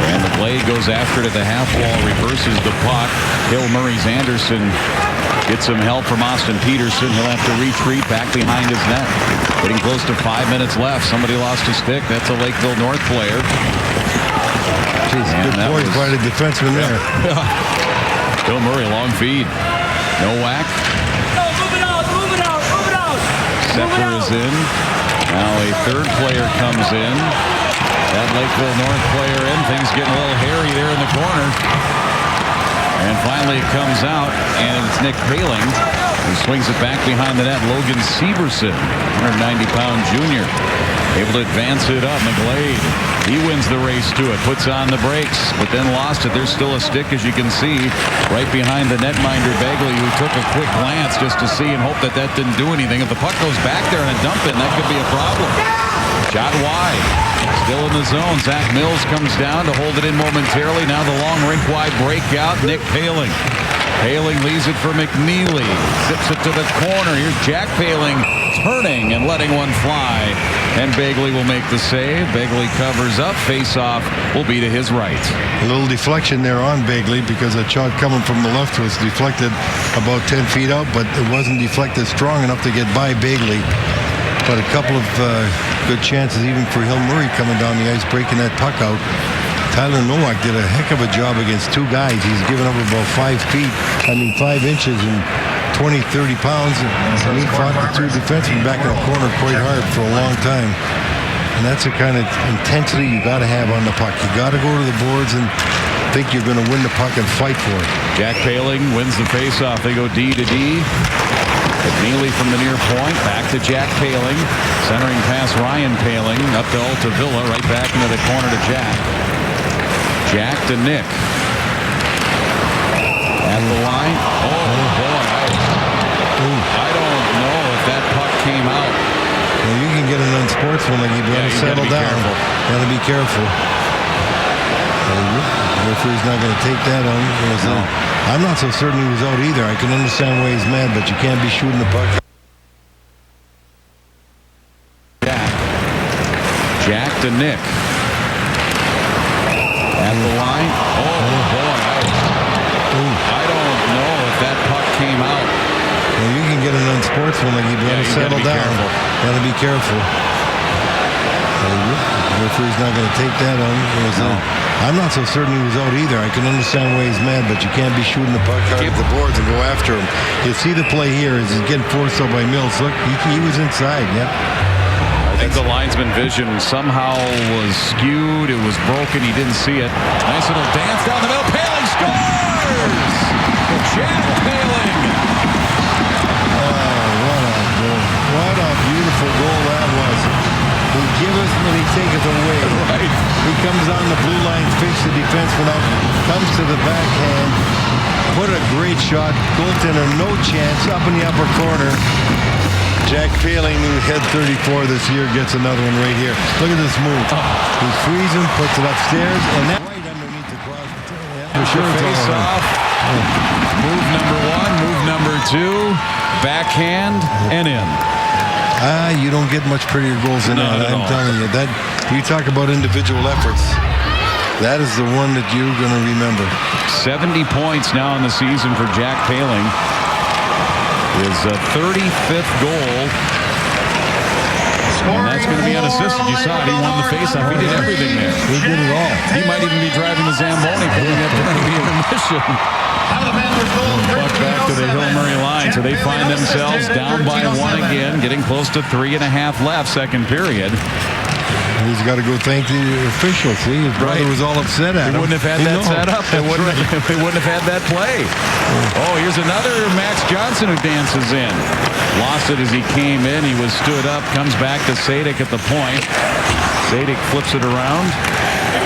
And the Blade goes after it at the half wall, reverses the puck. Hill Murray's Anderson gets some help from Austin Peterson. He'll have to retreat back behind his net. Getting close to 5 minutes left. Somebody lost his stick. That's a Lakeville North player. Jeez, good point by the defenseman there. Hill Murray, long feed. Nowak. Sepper is in. Now a third player comes in. That Lakeville North player in. Things getting a little hairy there in the corner. And finally it comes out, and it's Nick Paling who swings it back behind the net. Logan Severson, 190-pound junior, able to advance it up. McGlade, he wins the race to it, puts on the brakes, but then lost it. There's still a stick, as you can see, right behind the netminder Bagley, who took a quick glance just to see and hope that that didn't do anything. If the puck goes back there and a dump in, that could be a problem. Shot wide. Still in the zone. Zach Mills comes down to hold it in momentarily. Now the long rink-wide breakout. Nick Paling. Paling leaves it for McNeely. Zips it to the corner. Here's Jack Paling turning and letting one fly. And Bagley will make the save. Bagley covers up. Face-off will be to his right. A little deflection there on Bagley because a shot coming from the left was deflected about 10 feet out, but it wasn't deflected strong enough to get by Bagley. But a couple of good chances even for Hill Murray coming down the ice, breaking that puck out. Tyler Nowak did a heck of a job against 2 guys. He's given up about 5 inches and 20, 30 pounds. And he fought the 2 defensemen back in the corner quite hard for a long time. And that's the kind of intensity you got to have on the puck. You got to go to the boards and think you're going to win the puck and fight for it. Jack Paling wins the faceoff. They go D to D. McNeely from the near point, back to Jack Paling, centering past Ryan Paling, up to Alta Villa, right back into the corner to Jack. Jack to Nick. At the line. Oh, boy. I don't know if that puck came out. Well, you can get an unsportsmanlike. You better settle down. Gotta be careful. The referee's not going to take that on. I'm not so certain he was out either. I can understand why he's mad, but you can't be shooting the puck. Jack to Nick. At the line. Oh, boy. I don't know if that puck came out. Well, you can get an unsportsmanlike. You better settle down. Got to be careful. The referee's not going to take that on. I'm not so certain he was out either. I can understand why he's mad, but you can't be shooting the puck out at the boards and go after him. You see the play here as he's getting forced out by Mills. Look, he was inside. Yep. I think the linesman vision somehow was skewed. It was broken. He didn't see it. Nice little dance down the middle. Paling scores! Jack Paling. What a beautiful goal that was. He giveth and he taketh away. Right. He comes on the blue line, fakes the defenseman up, comes to the backhand. What a great shot. Goaltender, no chance, up in the upper corner. Jack Paling, who had 34 this year, gets another one right here. Look at this move. He frees him, puts it upstairs, and that right underneath the cross. Face off. Move number one, move number two, backhand, and in. You don't get much prettier goals than that. I'm telling you. That you talk about individual efforts. That is the one that you're going to remember. 70 points now in the season for Jack Paling. His 35th goal. And that's going to be unassisted. You saw it. He won the faceoff. He did everything there. He did it all. He might even be driving the Zamboni coming up during the intermission. Puck back to the Hill Murray line. So they find themselves down by one again, getting close to 3.5 left, second period. He's got to go thank the officials. See, his brother was all upset at him. They wouldn't have had that set up. They wouldn't have had that play. Oh, here's another Max Johnson who dances in. Lost it as he came in. He was stood up. Comes back to Sadik at the point. Sadik flips it around.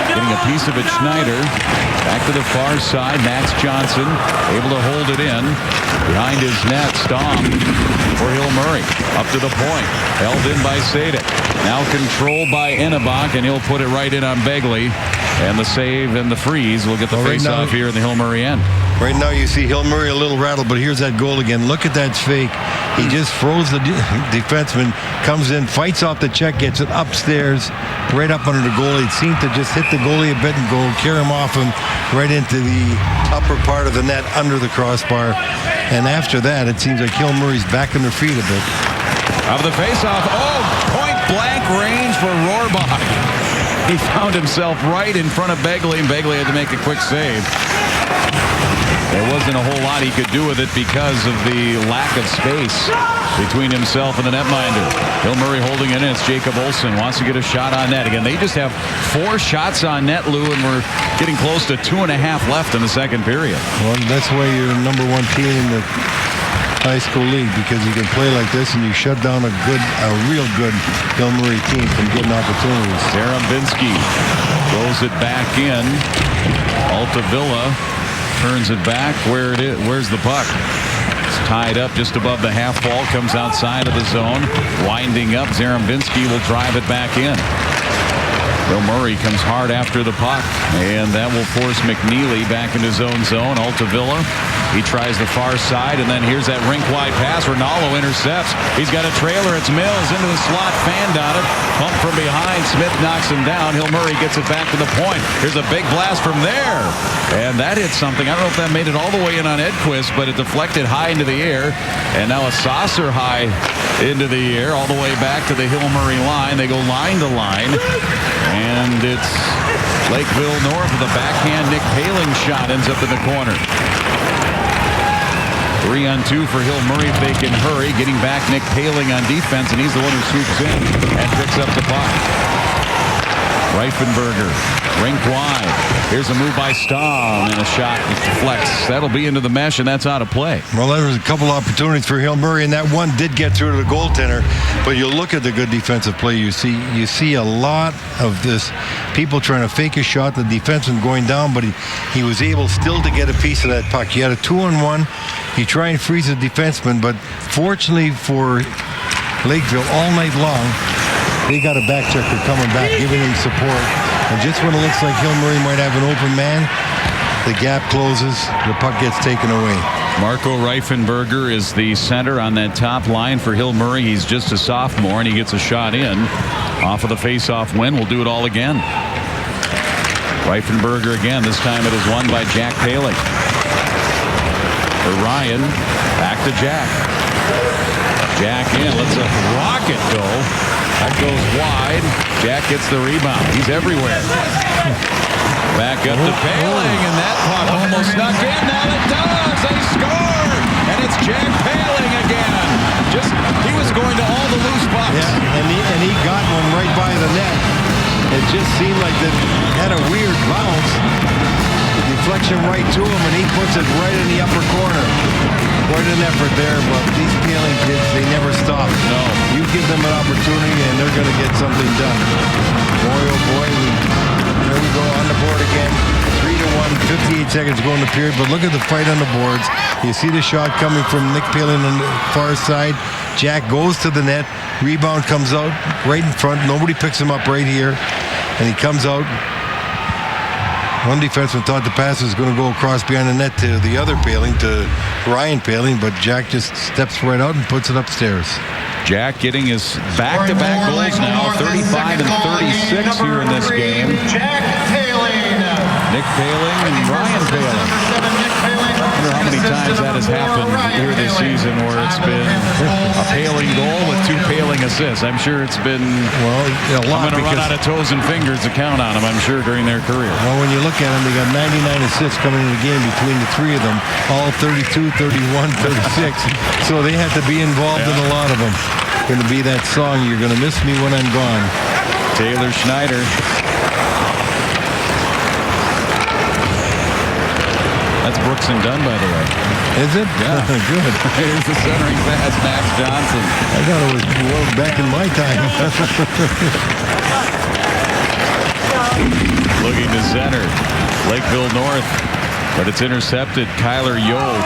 Getting a piece of it, Schneider. Back to the far side. Max Johnson able to hold it in. Behind his net, Stom for Hill Murray. Up to the point. Held in by Sadik. Now controlled by Enebach, and he'll put it right in on Begley. And the save and the freeze will get the face-off here in the Hill Murray end. Right now you see Hill Murray a little rattled, but here's that goal again. Look at that fake. He just froze the defenseman, comes in, fights off the check, gets it upstairs, right up under the goalie. It seemed to just hit the goalie a bit and go carry him off him right into the upper part of the net under the crossbar. And after that, it seems like Hill Murray's back on their feet a bit. Of the face-off, point blank range for Rohrbach. He found himself right in front of Begley, and Begley had to make a quick save. There wasn't a whole lot he could do with it because of the lack of space between himself and the netminder. Hill Murray holding it in. It's Jacob Olsen. Wants to get a shot on net. Again, they just have 4 shots on net, Lou, and we're getting close to 2.5 left in the second period. Well, that's why you're number one team in the high school league, because you can play like this and you shut down a real good Hill Murray team from getting opportunities. Zarambinski throws it back in. Altavilla turns it back. Where's the puck? It's tied up just above the half wall. Comes outside of the zone. Winding up. Zarambinski will drive it back in. Hill Murray comes hard after the puck, and that will force McNeely back into zone. Altavilla, he tries the far side, and then here's that rink-wide pass. Rinaldo intercepts. He's got a trailer. It's Mills into the slot. Fanned on it. Pump from behind. Smith knocks him down. Hill Murray gets it back to the point. Here's a big blast from there, and that hit something. I don't know if that made it all the way in on Edquist, but it deflected high into the air, and now a saucer high into the air all the way back to the Hill Murray line. They go line to line. And it's Lakeville North with a backhand Nick Paling shot ends up in the corner. 3-on-2 for Hill Murray if they can hurry. Getting back Nick Paling on defense, and he's the one who swoops in and picks up the puck. Reifenberger, rink wide. Here's a move by Stom and a shot that deflects. That'll be into the mesh, and that's out of play. Well, there was a couple opportunities for Hill Murray, and that one did get through to the goaltender. But you look at the good defensive play, you see a lot of this. People trying to fake a shot, the defenseman going down, but he was able still to get a piece of that puck. You had a 2-on-1. You try and freeze the defenseman, but fortunately for Lakeville all night long, they got a back checker coming back, giving him support. And just when it looks like Hill Murray might have an open man, the gap closes, the puck gets taken away. Marco Reifenberger is the center on that top line for Hill Murray. He's just a sophomore, and he gets a shot in off of the face-off win. We'll do it all again. Reifenberger again. This time it is won by Jack Paling. For Ryan, back to Jack. Jack in, lets a rocket go. That goes wide. Jack gets the rebound. He's everywhere. Back up to Paling, and that puck almost snuck in. Now it does. They score, and it's Jack Paling again. He was going to all the loose pucks. Yeah, and he got one right by the net. It just seemed like it had a weird bounce. Deflection right to him, and he puts it right in the upper corner. Quite an effort there, but these Paling kids, they never stop. No. You give them an opportunity, and they're going to get something done. Boy, oh boy, there we go on the board again. 3-1, 58 seconds to go in the period, but look at the fight on the boards. You see the shot coming from Nick Paling on the far side. Jack goes to the net. Rebound comes out right in front. Nobody picks him up right here, and he comes out. One defenseman thought the pass was going to go across behind the net to the other Paling, to Ryan Paling, but Jack just steps right out and puts it upstairs. Jack getting his back-to-back goals now, 35 and 36 here in this game. Nick Paling and Ryan Paling. I wonder how many times that has happened here this season where it's been a Paling goal with 2 Paling assists. I'm sure it's been, a lot. I'm going to run out of toes and fingers to count on them, I'm sure, during their career. Well, when you look at them, they got 99 assists coming in the game between the 3 of them, all 32, 31, 36. So they have to be involved in a lot of them. Going to be that song, "You're Going to Miss Me When I'm Gone." Taylor Schneider. That's Brooks and Dunn, by the way. Is it? Yeah. Good. Here's the centering pass, Max Johnson. I thought it was back in my time. Looking to center. Lakeville North. But it's intercepted. Kyler Yole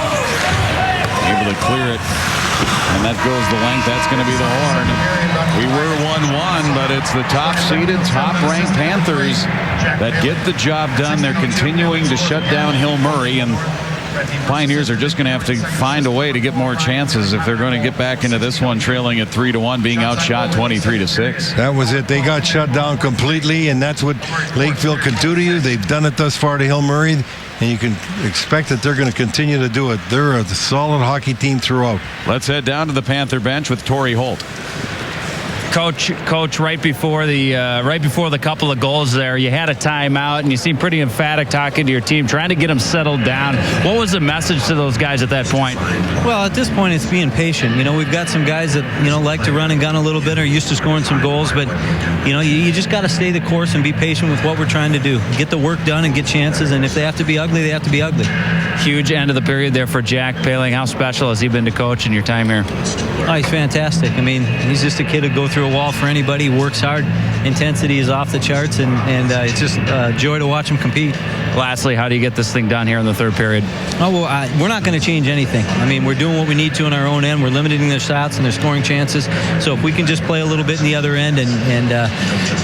able to clear it. And that goes the length. That's going to be the horn. We were 1-1, but it's the top-seeded, top-ranked Panthers that get the job done. They're continuing to shut down Hill Murray, and Pioneers are just going to have to find a way to get more chances if they're going to get back into this one trailing at 3-1, being outshot 23-6. That was it. They got shut down completely, and that's what Lakeville can do to you. They've done it thus far to Hill Murray, and you can expect that they're going to continue to do it. They're a solid hockey team throughout. Let's head down to the Panther bench with Torrey Holt. Coach, right before the couple of goals there, you had a timeout, and you seemed pretty emphatic talking to your team, trying to get them settled down. What was the message to those guys at that point? Well, at this point, it's being patient. You know, we've got some guys that, like to run and gun a little bit, are used to scoring some goals, but, you just got to stay the course and be patient with what we're trying to do. Get the work done and get chances, and if they have to be ugly, they have to be ugly. Huge end of the period there for Jack Paling. How special has he been to coach in your time here? Oh, he's fantastic. I mean, he's just a kid who'd go through a wall for anybody. He works hard. Intensity is off the charts, and it's just a joy to watch him compete. Lastly, how do you get this thing done here in the third period? We're not going to change anything. I mean, we're doing what we need to on our own end. We're limiting their shots and their scoring chances. So if we can just play a little bit in the other end and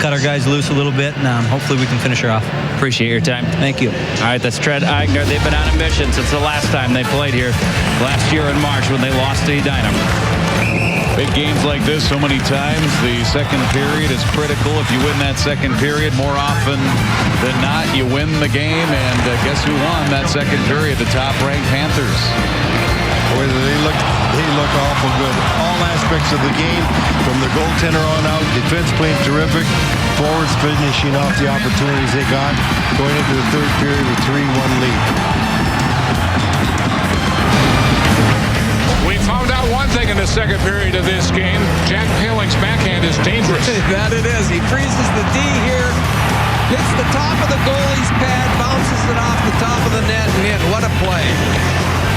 cut our guys loose a little bit, hopefully we can finish her off. Appreciate your time. Thank you. All right, that's Tread Eigner. They've been on a mission since the last time they played here last year in March when they lost to Edina. Big games like this so many times, the second period is critical. If you win that second period, more often than not, you win the game. And guess who won that second period? The top-ranked Panthers. Boy, they look awful good. All aspects of the game, from the goaltender on out, defense playing terrific, forwards finishing off the opportunities they got, going into the third period with 3-1 lead. We found out one thing in the second period of this game. Jack Paling's backhand is dangerous. That it is. He freezes the D here, hits the top of the goalie's pad, bounces it off the top of the net, and in. What a play.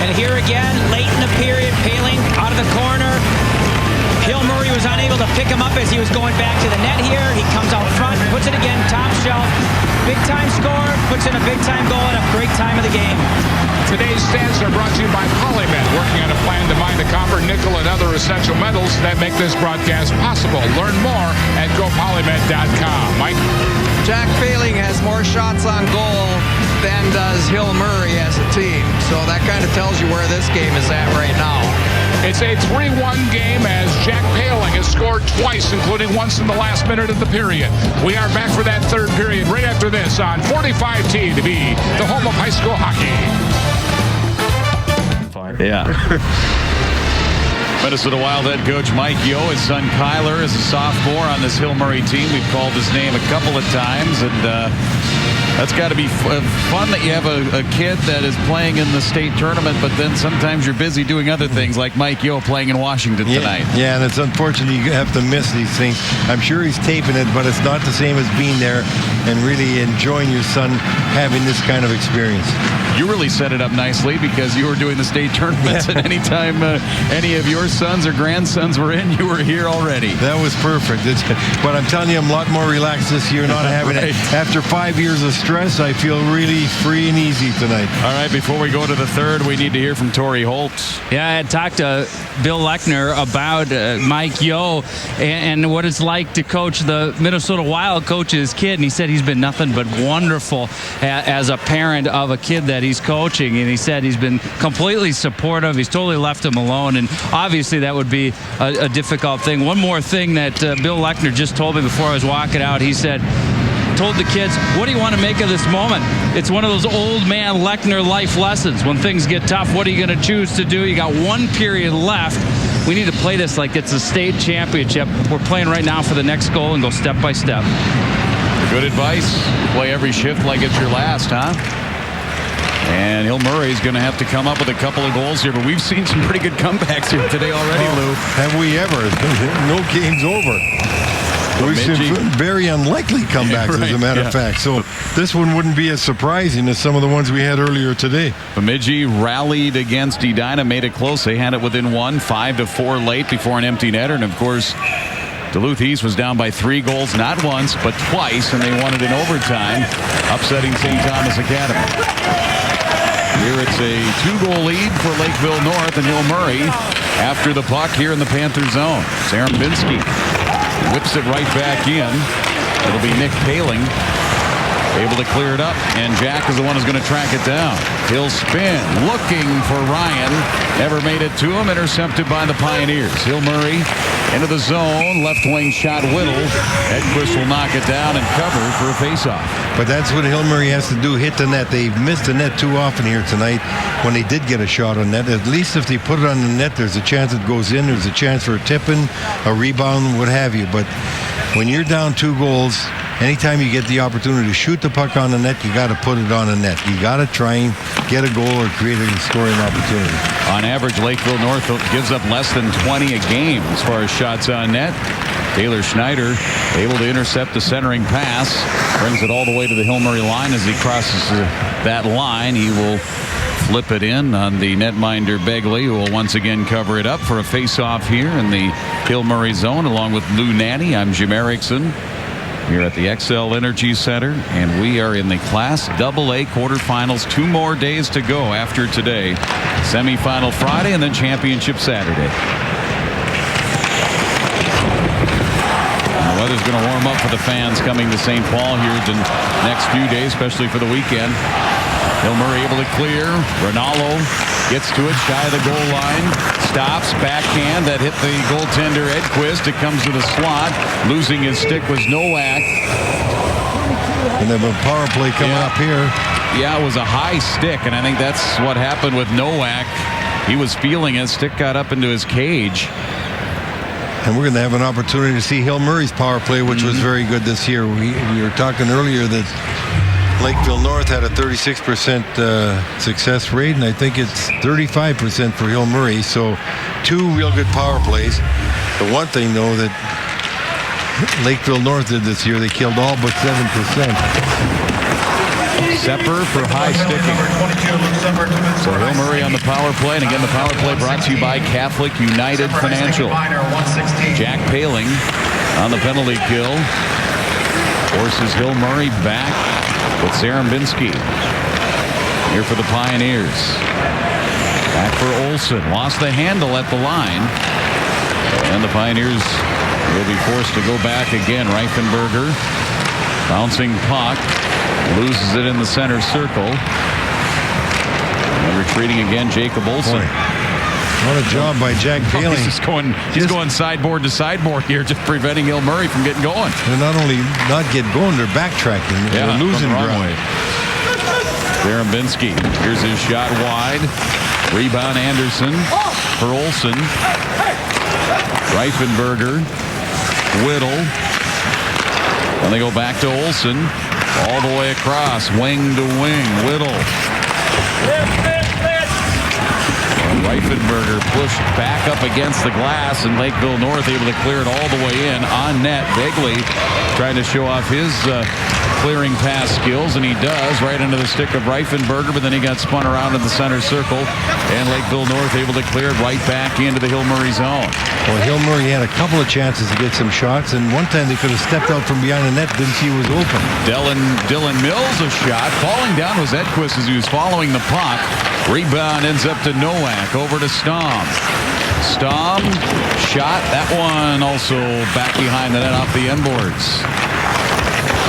And here again, late in the period, Paling out of the corner. Hill Murray was unable to pick him up as he was going back to the net here. He comes out front, puts it again, top shelf. Big-time score, puts in a big-time goal at a great time of the game. Today's stats are brought to you by Polymed, working on a plan to mine the copper, nickel, and other essential metals that make this broadcast possible. Learn more at gopolymed.com. Mike? Jack Paling has more shots on goal than does Hill Murray as a team. So that kind of tells you where this game is at right now. It's a 3-1 game as Jack Paling has scored twice, including once in the last minute of the period. We are back for that third period right after after this on 45T to be the home of high school hockey. Yeah. Minnesota Wild head coach Mike Yeo, his son Kyler is a sophomore on this Hill Murray team. We've called his name a couple of times, and that's got to be fun that you have a kid that is playing in the state tournament, but then sometimes you're busy doing other things like Mike Yeo playing in Washington tonight. Yeah, and it's unfortunate you have to miss these things. I'm sure he's taping it, but it's not the same as being there and really enjoying your son having this kind of experience. You really set it up nicely because you were doing the state tournaments, and anytime any of your sons or grandsons were in, you were here already. That was perfect. But I'm telling you, I'm a lot more relaxed this year, not having it. After 5 years of stress, I feel really free and easy tonight. All right, before we go to the third, we need to hear from Torrey Holt. Yeah, I had talked to Bill Lechner about Mike Yeo and what it's like to coach the Minnesota Wild, coach his kid, and he said he's been nothing but wonderful as a parent of a kid that he's coaching, and he said he's been completely supportive. He's totally left him alone, and obviously that would be a difficult thing. One more thing that Bill Lechner just told me before I was walking out, he said, told the kids, what do you want to make of this moment? It's one of those old man Lechner life lessons. When things get tough, what are you going to choose to do? You got one period left. We need to play this like it's a state championship. We're playing right now for the next goal and go step by step. Good advice. Play every shift like it's your last, huh? And Hill Murray is going to have to come up with a couple of goals here, but we've seen some pretty good comebacks here today already, Lou. Have we ever? No game's over. We've seen very unlikely comebacks, as a matter of fact. So this one wouldn't be as surprising as some of the ones we had earlier today. Bemidji rallied against Edina, made it close. They had it within 1, 5-4 late before an empty netter. And, of course, Duluth East was down by 3 goals, not once, but twice, and they won it in overtime, upsetting St. Thomas Academy. Here it's a 2-goal lead for Lakeville North and Hill Murray after the puck here in the Panther zone. Zarambinski whips it right back in. It'll be Nick Paling able to clear it up, and Jack is the one who's going to track it down. He'll spin, looking for Ryan. Never made it to him. Intercepted by the Pioneers. Hill Murray into the zone. Left wing shot Whittle. Edquist will knock it down and cover for a faceoff. But that's what Hill Murray has to do, hit the net. They've missed the net too often here tonight when they did get a shot on net. At least if they put it on the net, there's a chance it goes in. There's a chance for a tip-in, a rebound, what have you. But when you're down 2 goals, anytime you get the opportunity to shoot the puck on the net, you got to put it on the net. You got to try and get a goal or create a scoring opportunity. On average, Lakeville North gives up less than 20 a game as far as shots on net. Taylor Schneider able to intercept the centering pass. Brings it all the way to the Hill Murray line. As he crosses that line, he will flip it in on the netminder Begley, who will once again cover it up for a face-off here in the Hill Murray zone, along with Lou Nanny. I'm Jim Erickson here at the XL Energy Center, and we are in the Class AA quarterfinals. 2 more days to go after today. Semifinal Friday and then championship Saturday. The weather's going to warm up for the fans coming to St. Paul here the next few days, especially for the weekend. Hill Murray able to clear. Ronaldo gets to it, shy of the goal line. Stops, backhand that hit the goaltender Edquist. It comes to the slot. Losing his stick was Nowak. And they have a power play coming up here. Yeah, it was a high stick, and I think that's what happened with Nowak. He was feeling it. Stick got up into his cage. And we're going to have an opportunity to see Hill Murray's power play, which was very good this year. We were talking earlier that Lakeville North had a 36% success rate, and I think it's 35% for Hill Murray. So 2 real good power plays. The one thing, though, that Lakeville North did this year, they killed all but 7%. Sepper for high sticking. So Hill Murray on the power play. And again, the power play brought to you by Catholic United Financial. Jack Paling on the penalty kill. Forces Hill Murray back with Zarambinski. Here for the Pioneers. Back for Olsen. Lost the handle at the line. And the Pioneers will be forced to go back again. Reifenberger. Bouncing puck. Loses it in the center circle. And retreating again, Jacob Olsen. What a job by Jack Paling. He's going sideboard to sideboard here, just preventing Hill Murray from getting going. They're not only not getting going, they're backtracking. They're losing ground. Zarambinski, here's his shot wide. Rebound Anderson for Olsen. Reifenberger, Whittle. And they go back to Olsen. All the way across, wing to wing. Whittle. Reifenberger pushed back up against the glass, and Lakeville North able to clear it all the way in on net. Begley trying to show off his clearing pass skills, and he does, right into the stick of Reifenberger, but then he got spun around in the center circle, and Lakeville North able to clear it right back into the Hill Murray zone. Well, Hill Murray had a couple of chances to get some shots, and one time they could have stepped out from behind the net, didn't see it was open. Dylan Mills a shot. Falling down was Edquist as he was following the puck. Rebound ends up to Nowak, over to Stom. Stom, shot. That one also back behind the net off the end boards.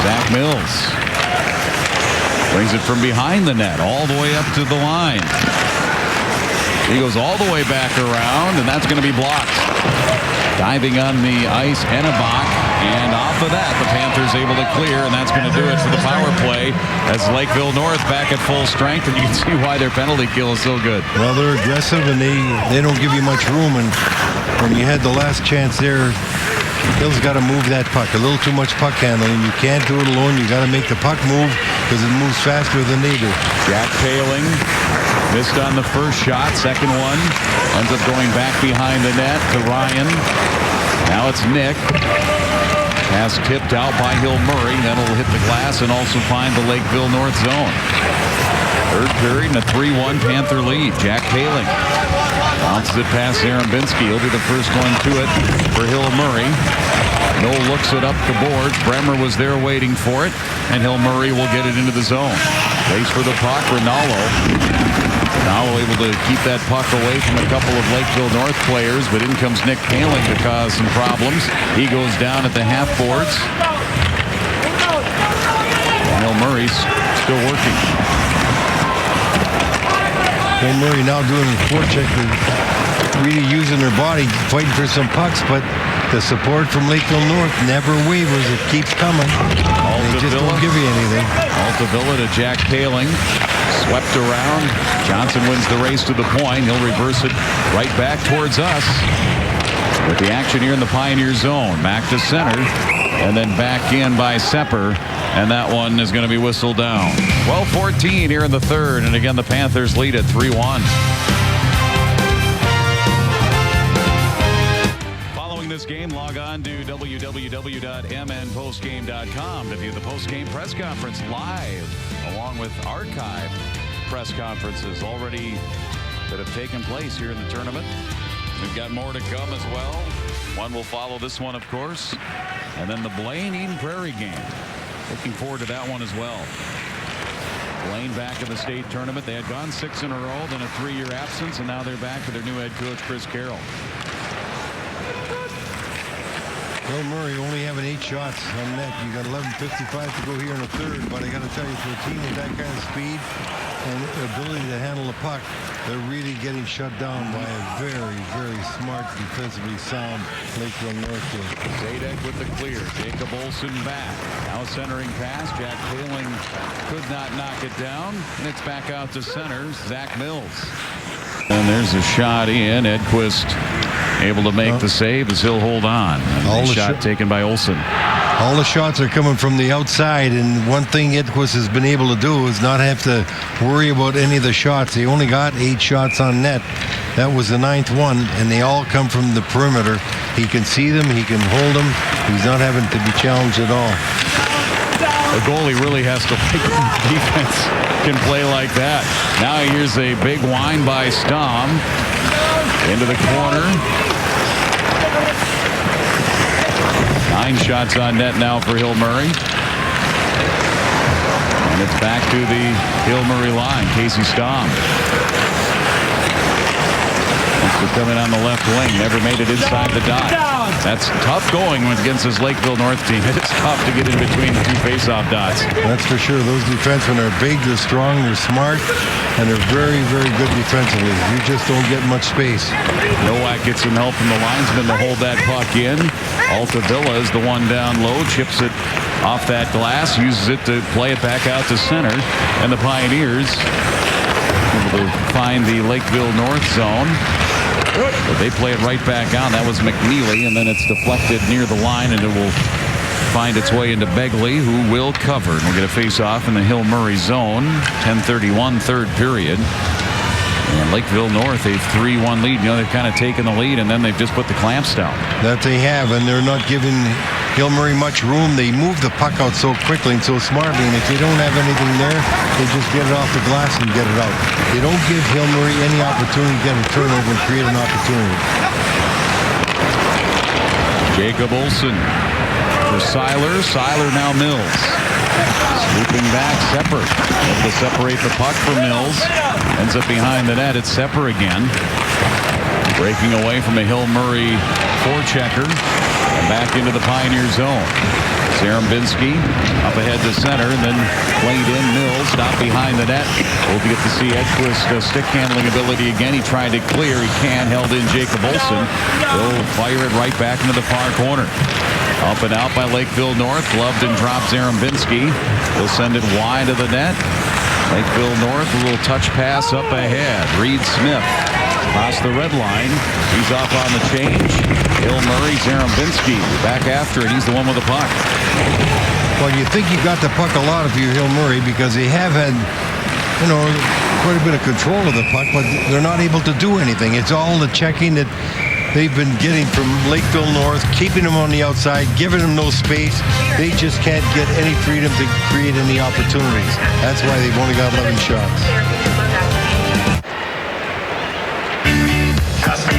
Zach Mills brings it from behind the net all the way up to the line. He goes all the way back around, and that's going to be blocked. Diving on the ice, Hennebach, and off of that, the Panthers able to clear, and that's going to do it for the power play as Lakeville North back at full strength, and you can see why their penalty kill is so good. Well, they're aggressive, and they don't give you much room, and when you had the last chance there, Hill's got to move that puck. A little too much puck handling. You can't do it alone. You got to make the puck move because it moves faster than they do. Jack Paling missed on the first shot. Second one ends up going back behind the net to Ryan. Now it's Nick. Pass tipped out by Hill Murray. That'll hit the glass and also find the Lakeville North zone. Third period and a 3-1 Panther lead. Jack Paling bounces it past Zarambinski. He'll be the first one to it for Hill Murray. No looks it up the boards. Bremer was there waiting for it, and Hill Murray will get it into the zone. Waits for the puck. Rinaldo. Now able to keep that puck away from a couple of Lakeville North players, but in comes Nick Paling to cause some problems. He goes down at the half boards. And Hill Murray's still working. Hill Murray now doing a forecheck, really using their body, fighting for some pucks, but the support from Lakeville North never wavers. It keeps coming. They just won't give you anything. Altavilla to Jack Paling. Swept around. Johnson wins the race to the point. He'll reverse it right back towards us. With the action here in the Pioneer zone. Back to center. And then back in by Sepper. And that one is going to be whistled down. 12-14 here in the third. And again, the Panthers lead at 3-1. Following this game, log on to www.mnpostgame.com to view the postgame press conference live, along with archived press conferences already that have taken place here in the tournament. We've got more to come as well. One will follow this one, of course. And then the Blaine Eden Prairie game. Looking forward to that one as well. Blaine back in the state tournament. They had gone 6 in a row, then a 3-year absence, and now they're back with their new head coach, Chris Carroll. Hill Murray only having 8 shots on net. You got 11:55 to go here in the third, but I got to tell you, for a team with that kind of speed and ability to handle the puck, they're really getting shut down by a very, very smart, defensively sound Lakeville North team. Zadek with the clear. Jacob Olsen back. Now centering pass. Jack Paling could not knock it down, and it's back out to center. Zach Mills. And there's a shot in. Edquist able to make the save as he'll hold on. And the shot taken by Olsen. All the shots are coming from the outside, and one thing Edquist has been able to do is not have to worry about any of the shots. He only got 8 shots on net. That was the 9th one, and they all come from the perimeter. He can see them. He can hold them. He's not having to be challenged at all. The goalie really has to like defense can play like that. Now here's a big wind by Stom into the corner. 9 shots on net now for Hill Murray. And it's back to the Hill Murray line. Casey Stom. to come in on the left wing. Never made it inside the dot. That's tough going against this Lakeville North team. It's tough to get in between the two faceoff dots. That's for sure. Those defensemen are big, they're strong, they're smart, and they're very, very good defensively. You just don't get much space. Nowak gets some help from the linesman to hold that puck in. Altavilla is the one down low, chips it off that glass, uses it to play it back out to center. And the Pioneers able to find the Lakeville North zone. But they play it right back out. That was McNeely, and then it's deflected near the line, and it will find its way into Begley, who will cover. And we'll get a face-off in the Hill Murray zone. 10:31, third period. And Lakeville North, a 3-1 lead. You know, they've kind of taken the lead, and then they've just put the clamps down. That they have, and they're not giving Hill Murray much room. They move the puck out so quickly and so smartly, and if they don't have anything there, they just get it off the glass and get it out. They don't give Hill Murray any opportunity to get a turnover and create an opportunity. Jacob Olson for Seiler. Seiler now Mills. Swooping back, Sepper. Able to separate the puck for Mills. Ends up behind the net. It's Sepper again. Breaking away from a Hill Murray forechecker. And back into the Pioneer zone. Zarembinski up ahead to center, and then played in. Mills stopped behind the net. We'll get to see Edquist stick handling ability again. He tried to clear. He can't. Held in Jacob Olson. He'll fire it right back into the far corner. Up and out by Lakeville North. Gloved and dropped Zarembinski. He'll send it wide of the net. Lakeville North, a little touch pass up ahead. Reed Smith across the red line. He's off on the change. Hill Murray, Zarembinski back after it. He's the one with the puck. Well, you think you got the puck a lot if you're Hill Murray, because they have had, you know, quite a bit of control of the puck, but they're not able to do anything. It's all the checking that they've been getting from Lakeville North, keeping them on the outside, giving them no space. They just can't get any freedom to create any opportunities. That's why they've only got 11 shots.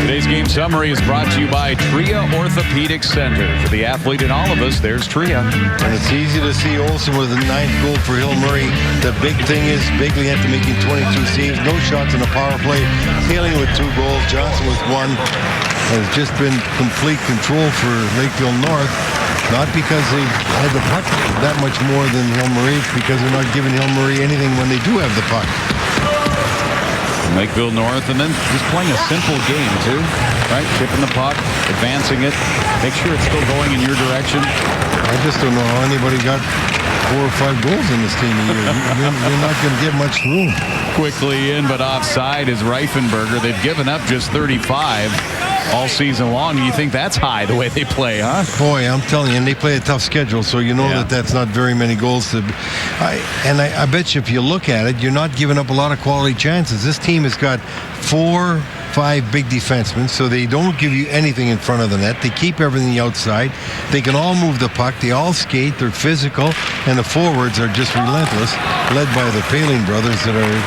Today's game summary is brought to you by Tria Orthopedic Center. For the athlete in all of us, there's Tria. And it's easy to see Olsen with a 9th goal for Hill Murray. The big thing is Begley had to make 22 saves, no shots in the power play. Hailing with 2 goals, Johnson with 1. Has just been complete control for Lakeville North. Not because they had the puck that much more than Hill Murray, it's because they're not giving Hill Murray anything when they do have the puck. Lakeville North, and then just playing a simple game too, right? Tipping the puck, advancing it, make sure it's still going in your direction. I just don't know how anybody got 4 or 5 goals in this team a year. You're not going to get much room. Quickly in, but offside is Reifenberger. They've given up just 35 all season long. Do you think that's high the way they play, huh? Boy, I'm telling you, and they play a tough schedule, so you know that that's not very many goals. I bet you if you look at it, you're not giving up a lot of quality chances. This team has got 4, 5 big defensemen, so they don't give you anything in front of the net. They keep everything outside. They can all move the puck. They all skate. They're physical, and the forwards are just relentless, led by the Paling brothers that are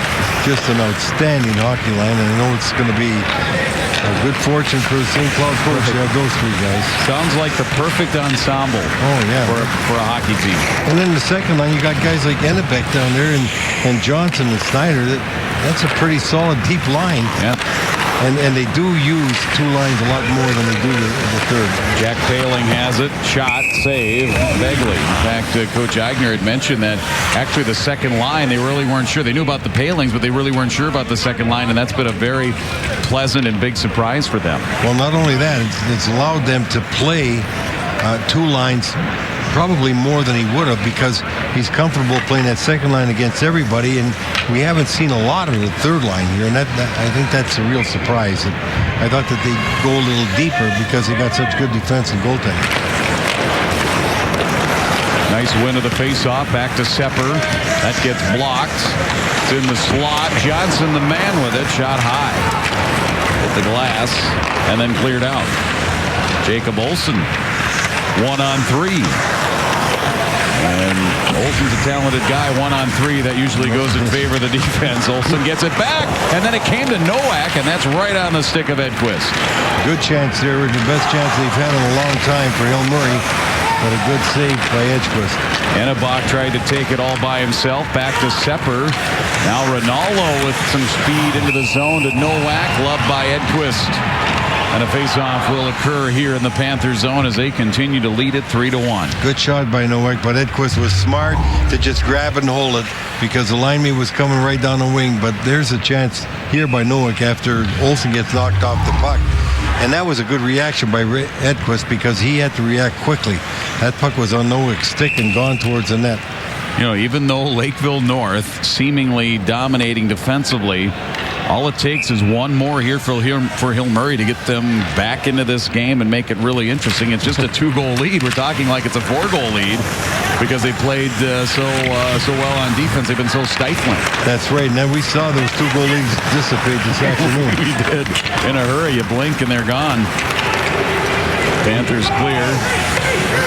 just an outstanding hockey line, and I know it's going to be a good fortune for the St. Cloud coach to have those 3 guys. Sounds like the perfect ensemble for a hockey team. And then the second line, you got guys like Ennebeck down there and Johnson and Snyder. That's a pretty solid deep line. Yeah. And they do use 2 lines a lot more than they do the third. Jack Paling has it. Shot, save, Begley. In fact, Coach Eigner had mentioned that actually the second line, they really weren't sure. They knew about the Palings, but they really weren't sure about the second line, and that's been a very pleasant and big surprise for them. Well, not only that, it's allowed them to play 2 lines probably more than he would have, because he's comfortable playing that second line against everybody, and we haven't seen a lot of the third line here, and I think that's a real surprise. I thought that they'd go a little deeper because they got such good defense and goaltending. Nice win of the faceoff, back to Sepper. That gets blocked. It's in the slot. Johnson, the man with it, shot high. Hit the glass, and then cleared out. Jacob Olson, 1-on-3. And Olsen's a talented guy, 1-on-3. That usually goes in favor of the defense. Olsen gets it back, and then it came to Nowak, and that's right on the stick of Edquist. Good chance there, the best chance they've had in a long time for Hill Murray. But a good save by Edgequist. Enebach tried to take it all by himself. Back to Sepper. Now Rinaldo with some speed into the zone to Nowak. Loved by Edquist. And a faceoff will occur here in the Panthers zone as they continue to lead it 3-1. Good shot by Nowak, but Edquist was smart to just grab it and hold it because the lineman was coming right down the wing. But there's a chance here by Nowak after Olsen gets knocked off the puck. And that was a good reaction by Edquist because he had to react quickly. That puck was on Nowak's stick and gone towards the net. You know, even though Lakeville North seemingly dominating defensively, all it takes is one more here for Hill Murray to get them back into this game and make it really interesting. It's just a 2-goal lead. We're talking like it's a 4-goal lead because they played so well on defense. They've been so stifling. That's right. And then we saw those 2-goal leads dissipate this afternoon. We did. In a hurry. You blink and they're gone. Panthers clear.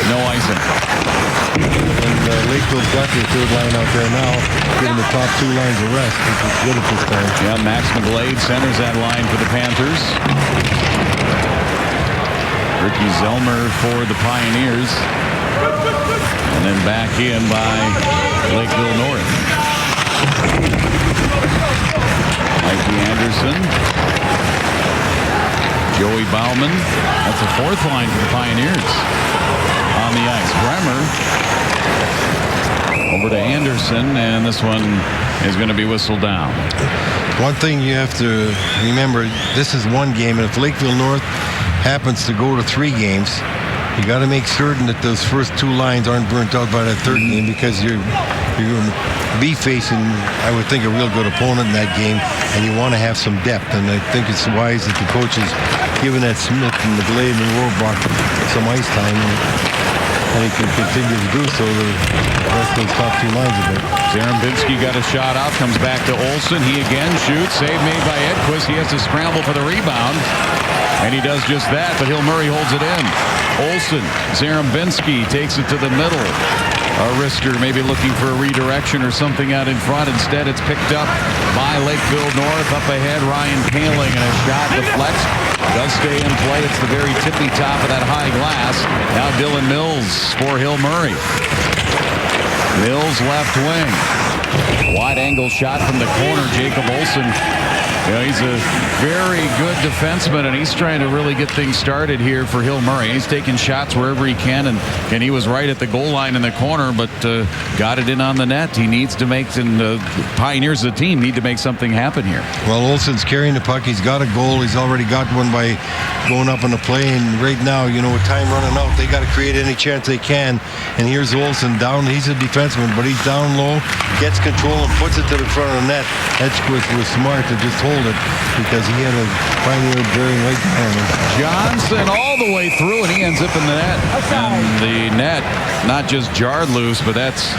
No icing. And Lakeville's got their third line out there now, giving the top 2 lines a rest, which is good at this time. Yeah, Max McGlade centers that line for the Panthers. Ricky Zelmer for the Pioneers. And then back in by Lakeville North. Mikey Anderson. Joey Bauman. That's the 4th line for the Pioneers. On the ice, Bremer over to Anderson, and this one is going to be whistled down. One thing you have to remember, this is one game, and if Lakeville North happens to go to 3 games, you got to make certain that those first 2 lines aren't burnt out by that 3rd game because you're going to be facing, I would think, a real good opponent in that game, and you want to have some depth. And I think it's wise that the coach is giving that Smith and McGlade and Rohrbach some ice time. And he can continue to do so the rest of those top 2 lines of it. Zarembinski got a shot out, comes back to Olsen. He again shoots. Save made by Edquist. He has to scramble for the rebound. And he does just that, but Hill Murray holds it in. Olsen, Zarembinski takes it to the middle. Risker maybe looking for a redirection or something out in front. Instead, it's picked up by Lakeville North. Up ahead, Ryan Paling, and a shot deflects. Does stay in play. It's the very tippy top of that high glass. Now Dylan Mills for Hill Murray. Mills left wing. Wide angle shot from the corner. Jacob Olsen. You know, he's a very good defenseman, and he's trying to really get things started here for Hill Murray. He's taking shots wherever he can, and he was right at the goal line in the corner, but got it in on the net. He needs to make, and the Pioneers, the team, need to make something happen here. Well, Olsen's carrying the puck. He's got a goal. He's already got one by going up on the play, and right now, you know, with time running out, they got to create any chance they can. And here's Olsen down. He's a defenseman, but he's down low, gets control, and puts it to the front of the net. Edquist was smart to just hold it because he had a Pioneer bearing right behind him. Johnson all the way through, and he ends up in the net. And the net, not just jarred loose, but that's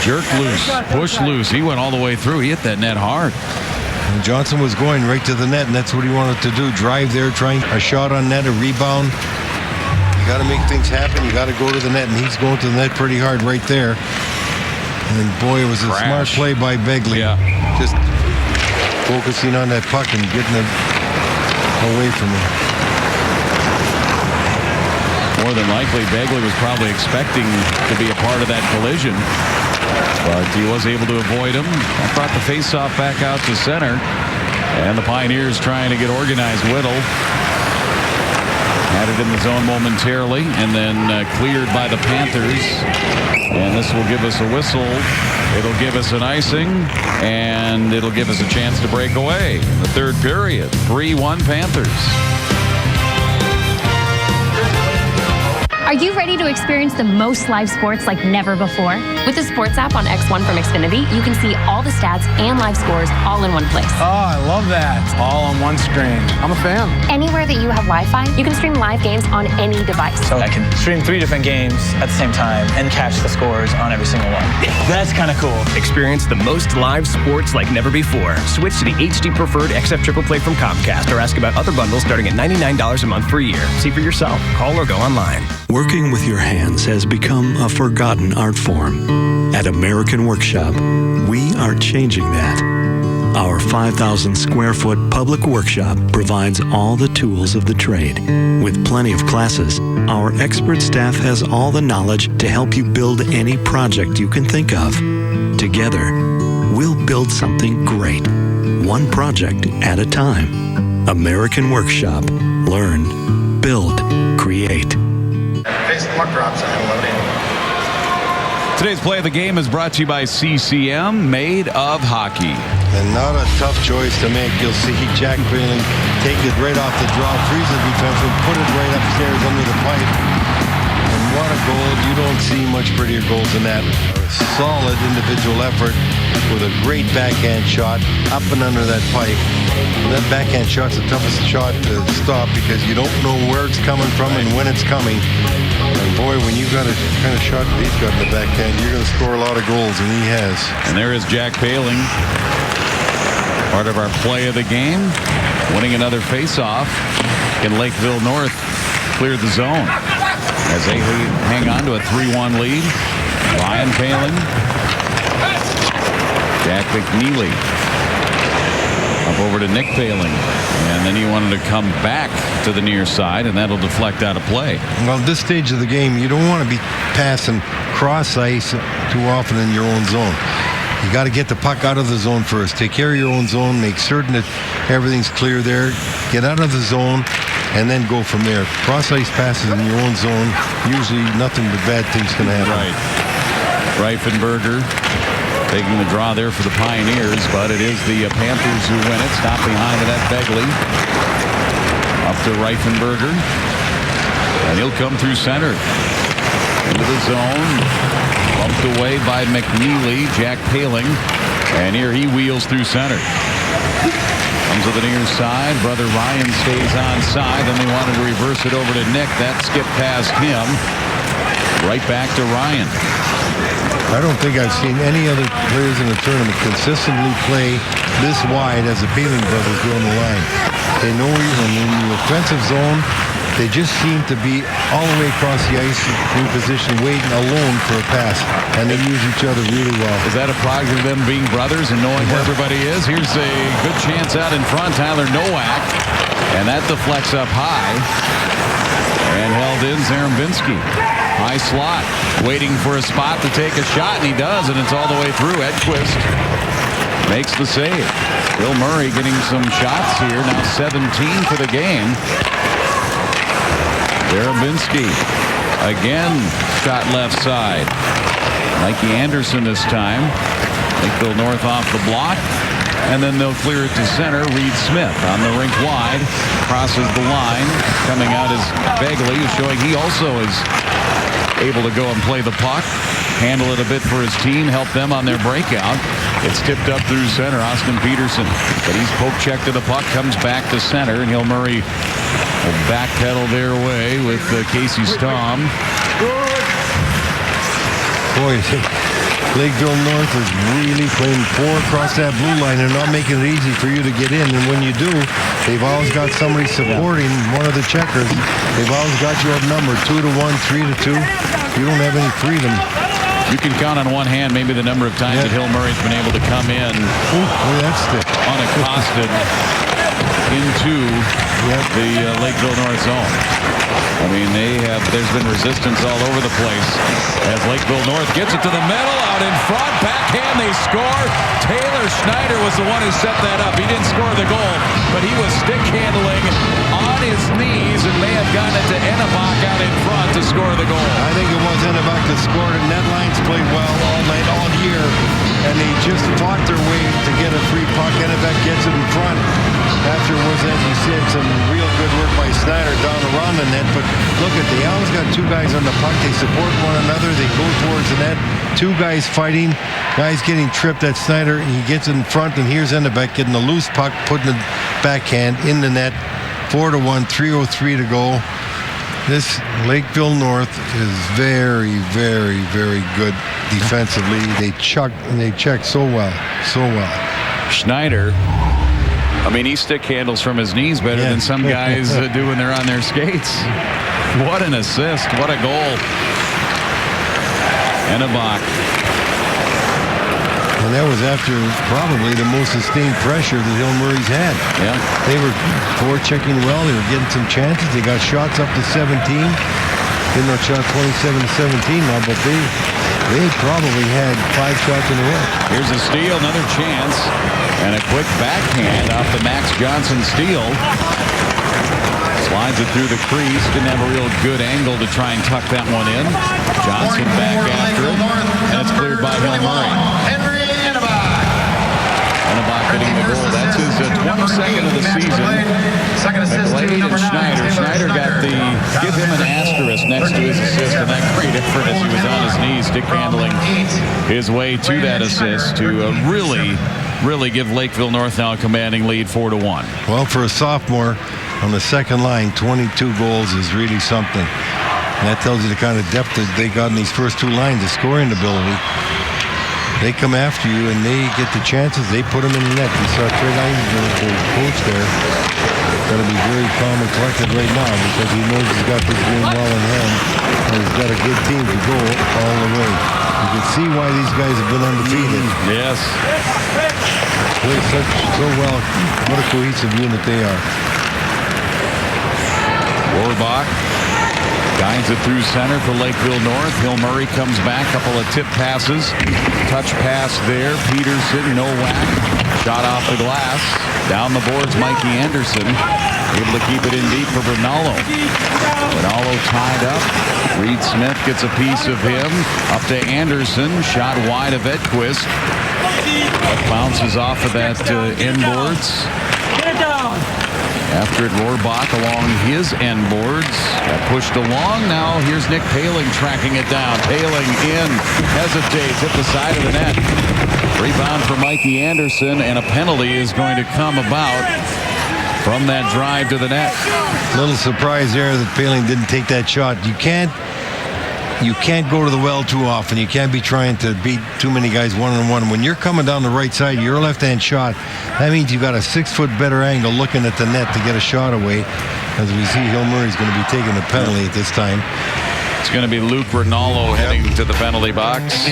jerked loose, pushed loose. He went all the way through. He hit that net hard. And Johnson was going right to the net, and that's what he wanted to do. Drive there, trying a shot on net, a rebound. You got to make things happen. You got to go to the net, and he's going to the net pretty hard right there. And boy, it was a smart play by Begley. Yeah. Just focusing on that puck and getting it away from him. More than likely, Begley was probably expecting to be a part of that collision, but he was able to avoid him. Brought the faceoff back out to center, and the Pioneers trying to get organized. Whittle had it in the zone momentarily, and then cleared by the Panthers. And this will give us a whistle. It'll give us an icing, and it'll give us a chance to break away. The 3rd period, 3-1 Panthers. Are you ready to experience the most live sports like never before? With the Sports app on X1 from Xfinity, you can see all the stats and live scores all in one place. Oh, I love that. All on one screen. I'm a fan. Anywhere that you have Wi-Fi, you can stream live games on any device. So I can stream 3 different games at the same time and catch the scores on every single one. That's kind of cool. Experience the most live sports like never before. Switch to the HD Preferred XF Triple Play from Comcast or ask about other bundles starting at $99 a month for a year. See for yourself. Call or go online. Working with your hands has become a forgotten art form. At American Workshop, we are changing that. Our 5,000 square foot public workshop provides all the tools of the trade. With plenty of classes, our expert staff has all the knowledge to help you build any project you can think of. Together, we'll build something great, one project at a time. American Workshop. Learn, build, create. Today's play of the game is brought to you by CCM, made of hockey. And not a tough choice to make. You'll see Jack Phelan take it right off the draw, freeze the defenseman, put it right upstairs under the pipe. And what a goal. You don't see much prettier goals than that. A solid individual effort with a great backhand shot up and under that pipe. And that backhand shot's the toughest shot to stop because you don't know where it's coming from and when it's coming. And boy, when you've got a kind of shot that he's got in the backhand, you're going to score a lot of goals, and he has. And there is Jack Paling, part of our play of the game, winning another face-off. Can Lakeville North clear the zone as they hang on to a 3-1 lead. Ryan Paling, Jack McNeely up over to Nick Paling, and then he wanted to come back to the near side, and that'll deflect out of play. Well, at this stage of the game, you don't want to be passing cross ice too often in your own zone. You got to get the puck out of the zone first. Take care of your own zone. Make certain that everything's clear there. Get out of the zone, and then go from there. Cross ice passes in your own zone, usually nothing but bad things can happen. Right. Reifenberger taking the draw there for the Pioneers, but it is the Panthers who win it. Stop behind it at Begley. Up to Reifenberger. And he'll come through center. Into the zone. Bumped away by McNeely. Jack Paling. And here he wheels through center. Comes to the near side. Brother Ryan stays on side. Then they wanted to reverse it over to Nick. That skipped past him. Right back to Ryan. I don't think I've seen any other players in the tournament consistently play this wide as the Paling brothers do on the line. They know even in the offensive zone, they just seem to be all the way across the ice in position, waiting alone for a pass, and they use each other really well. Is that a product of them being brothers and knowing where everybody is? Here's a good chance out in front. Tyler Nowak, and that deflects up high, and held in Zarembinski. High slot, waiting for a spot to take a shot, and he does, and it's all the way through. Edquist makes the save. Bill Murray getting some shots here, now 17 for the game. Zarembinski again, shot left side. Mikey Anderson this time. Lakeville North off the block, and then they'll clear it to center. Reed Smith on the rink wide, crosses the line. Coming out is Begley, showing he also is able to go and play the puck, handle it a bit for his team, help them on their breakout. It's tipped up through center. Austin Peterson, but he's poke checked to the puck, comes back to center, and Hill Murray will backpedal their way with Casey Stom. Boy, Lakeville North is really playing four across that blue line and not making it easy for you to get in. And when you do, they've always got somebody supporting one of the checkers. They've always got you outnumbered 2-1, 3-2. You don't have any freedom. You can count on one hand maybe the number of times that Hill Murray's been able to come in unaccosted into the Lakeville North zone. I mean, there's been resistance all over the place as Lakeville North gets it to the middle, out in front, backhand, they score. Taylor Schneider was the one who set that up. He didn't score the goal, but he was stick handling on his knees and may have gotten it to Ennebach out in front to score the goal. I think it was Ennebach that scored, and Netline's played well all night, all year, and they just fought their way to get a free puck. Ennebach gets it in front. Afterwards, as you said, some real good work by Snyder down around the net. But look at, they always got two guys on the puck. They support one another. They go towards the net. Two guys fighting. Guys getting tripped at Snyder. He gets in front, and here's Ennebach getting a loose puck, putting the backhand in the net. 4-1, 3:03 to go. This Lakeville North is very, very, very good defensively. They check so well, so well. Schneider, I mean, he stick handles from his knees better than some guys do when they're on their skates. What an assist. What a goal. Ennebach. And And that was after probably the most sustained pressure that Hill Murray's had. Yeah. They were forechecking well. They were getting some chances. They got shots up to 17. Didn't know shot 27-17 now, but they probably had 5 shots in a row. Here's a steal, another chance, and a quick backhand off the Max Johnson steal. Slides it through the crease. Didn't have a real good angle to try and tuck that one in. Johnson back after it, and it's cleared by Hill Murray. Ennerbach getting the goal. That's his 22nd of the season. McGlade and Schneider. Schneider got give him an asterisk next to his assist, and that great effort as he was on his knees, stick handling his way to that assist to really give Lakeville North now a commanding lead 4-1. Well, for a sophomore on the second line, 22 goals is really something. And that tells you the kind of depth that they got in these first 2 lines, the scoring ability. They come after you and they get the chances. They put them in the net. You saw Trey Eisenberg, the coach there, got to be very calm and collected right now because he knows he's got this game well in hand and he's got a good team to go all the way. You can see why these guys have been undefeated. Yes. Play so well. What a cohesive unit they are. Rohrbach guides it through center for Lakeville North. Hill Murray comes back, couple of tip passes. Touch pass there. Peterson, no whack. Shot off the glass. Down the boards, Mikey Anderson. Able to keep it in deep for Rinaldo. Rinaldo tied up. Reed Smith gets a piece of him. Up to Anderson. Shot wide of Edquist. Bounces off of that end boards. Get it down. After it, Rohrbach along his end boards. Got pushed along. Now here's Nick Paling tracking it down. Paling in. Hesitates. Hit the side of the net. Rebound for Mikey Anderson. And a penalty is going to come about from that drive to the net. Little surprise there that Paling didn't take that shot. You can't go to the well too often. You can't be trying to beat too many guys one-on-one. When you're coming down the right side, your left-hand shot, that means you've got a 6-foot better angle looking at the net to get a shot away. As we see, Hill Murray's going to be taking the penalty at this time. It's going to be Luke Rinaldo heading to the penalty box.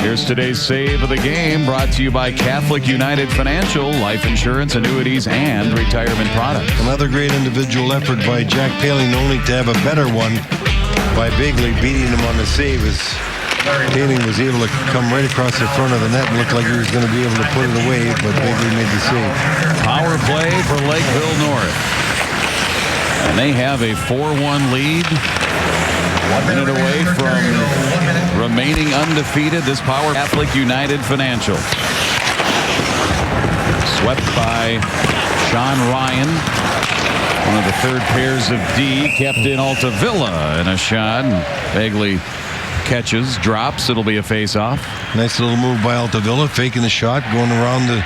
Here's today's save of the game, brought to you by Catholic United Financial, life insurance, annuities, and retirement products. Another great individual effort by Jack Paling, only to have a better one by Bigley, beating him on the save as Paling was able to come right across the front of the net and looked like he was going to be able to put it away, but Bigley made the save. Power play for Lakeville North. And they have a 4-1 lead. 1 minute away from remaining undefeated. This power Catholic United Financial. Swept by Sean Ryan. One of the third pairs of D. Kept in Altavilla in a shot. Bagley catches, drops. It'll be a face-off. Nice little move by Altavilla, faking the shot, going around the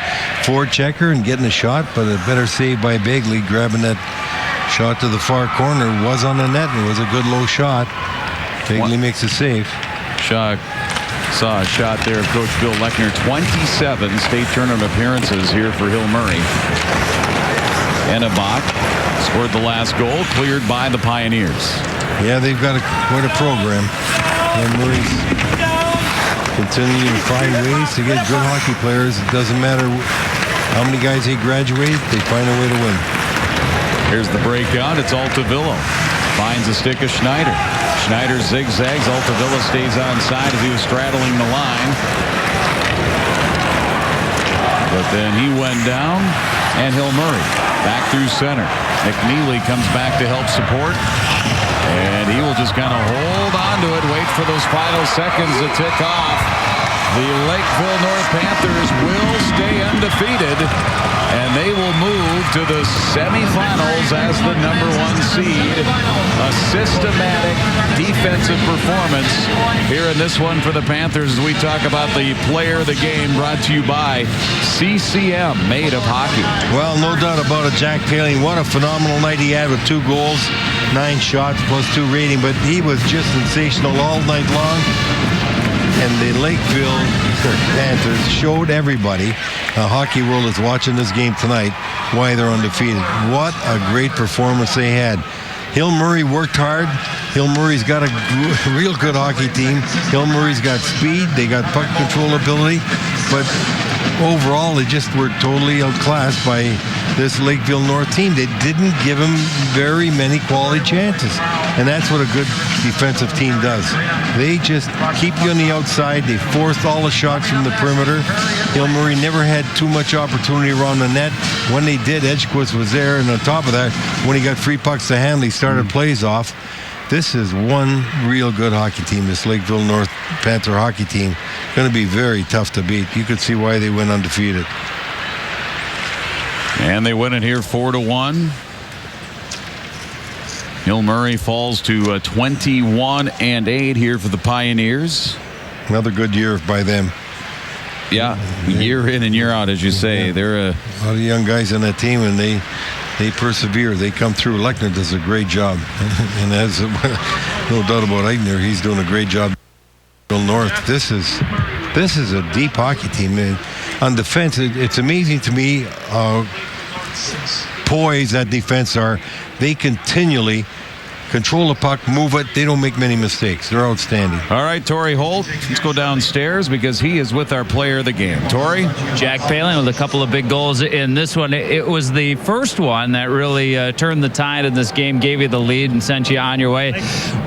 forechecker and getting a shot, but a better save by Bagley, grabbing that shot to the far corner. Was on the net, and it was a good low shot. Bagley makes a save. Saw a shot there of Coach Bill Lechner. 27 state tournament appearances here for Hill Murray. Ennerbach scored the last goal, cleared by the Pioneers. Yeah, they've got quite a program. Hill Murray's continuing to find ways to get good hockey players. It doesn't matter how many guys they graduate, they find a way to win. Here's the breakout. It's Altavilla. Finds a stick of Schneider. Schneider zigzags. Altavilla stays on side as he was straddling the line. But then he went down, and Hill Murray back through center. McNeely comes back to help support. And he will just kind of hold on to it, wait for those final seconds to tick off. The Lakeville North Panthers will stay undefeated, and they will move to the semifinals as the #1 seed. A systematic defensive performance here in this one for the Panthers as we talk about the player of the game, brought to you by CCM, made of hockey. Well, no doubt about it, Jack Paling. What a phenomenal night he had with 2 goals, 9 shots, +2 rating, but he was just sensational all night long. And the Lakeville Panthers showed everybody, the hockey world is watching this game tonight, why they're undefeated. What a great performance they had. Hill Murray worked hard. Hill Murray's got a real good hockey team. Hill Murray's got speed. They got puck control ability. But overall, they just were totally outclassed by this Lakeville North team. They didn't give them very many quality chances. And that's what a good defensive team does. They just keep you on the outside. They forced all the shots from the perimeter. Hill Murray never had too much opportunity around the net. When they did, Edgequist was there. And on top of that, when he got free pucks to handle, he started plays off. This is one real good hockey team, this Lakeville North Panther hockey team. Going to be very tough to beat. You could see why they went undefeated. And they win it here 4-1. Hill Murray falls to 21-8 here for the Pioneers. Another good year by them. Yeah, year in and year out, as you say. They're a lot of young guys on that team, and they persevere. They come through. Lechner does a great job. And as no doubt about Eigner, he's doing a great job. North. This is a deep hockey team. And on defense, it's amazing to me how poised that defense are. They continually control the puck, move it. They don't make many mistakes. They're outstanding. All right, Torrey Holt, let's go downstairs because he is with our player of the game. Torrey? Jack Paling with a couple of big goals in this one. It was the first one that really turned the tide in this game, gave you the lead and sent you on your way.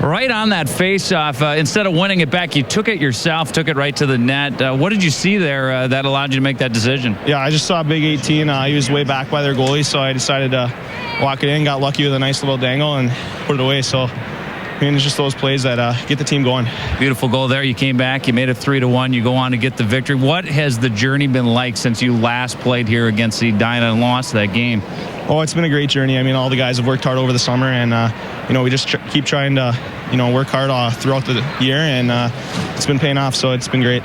Right on that face-off, instead of winning it back, you took it yourself, took it right to the net. What did you see there that allowed you to make that decision? Yeah, I just saw Big 18. He was way back by their goalie, so I decided to walk it in, got lucky with a nice little dangle, and put it away. So, I mean, it's just those plays that get the team going. Beautiful goal there. You came back. You made it 3-1. You go on to get the victory. What has the journey been like since you last played here against Edina and lost that game? Oh, it's been a great journey. I mean, all the guys have worked hard over the summer, and we just keep trying to work hard throughout the year, and it's been paying off, so it's been great.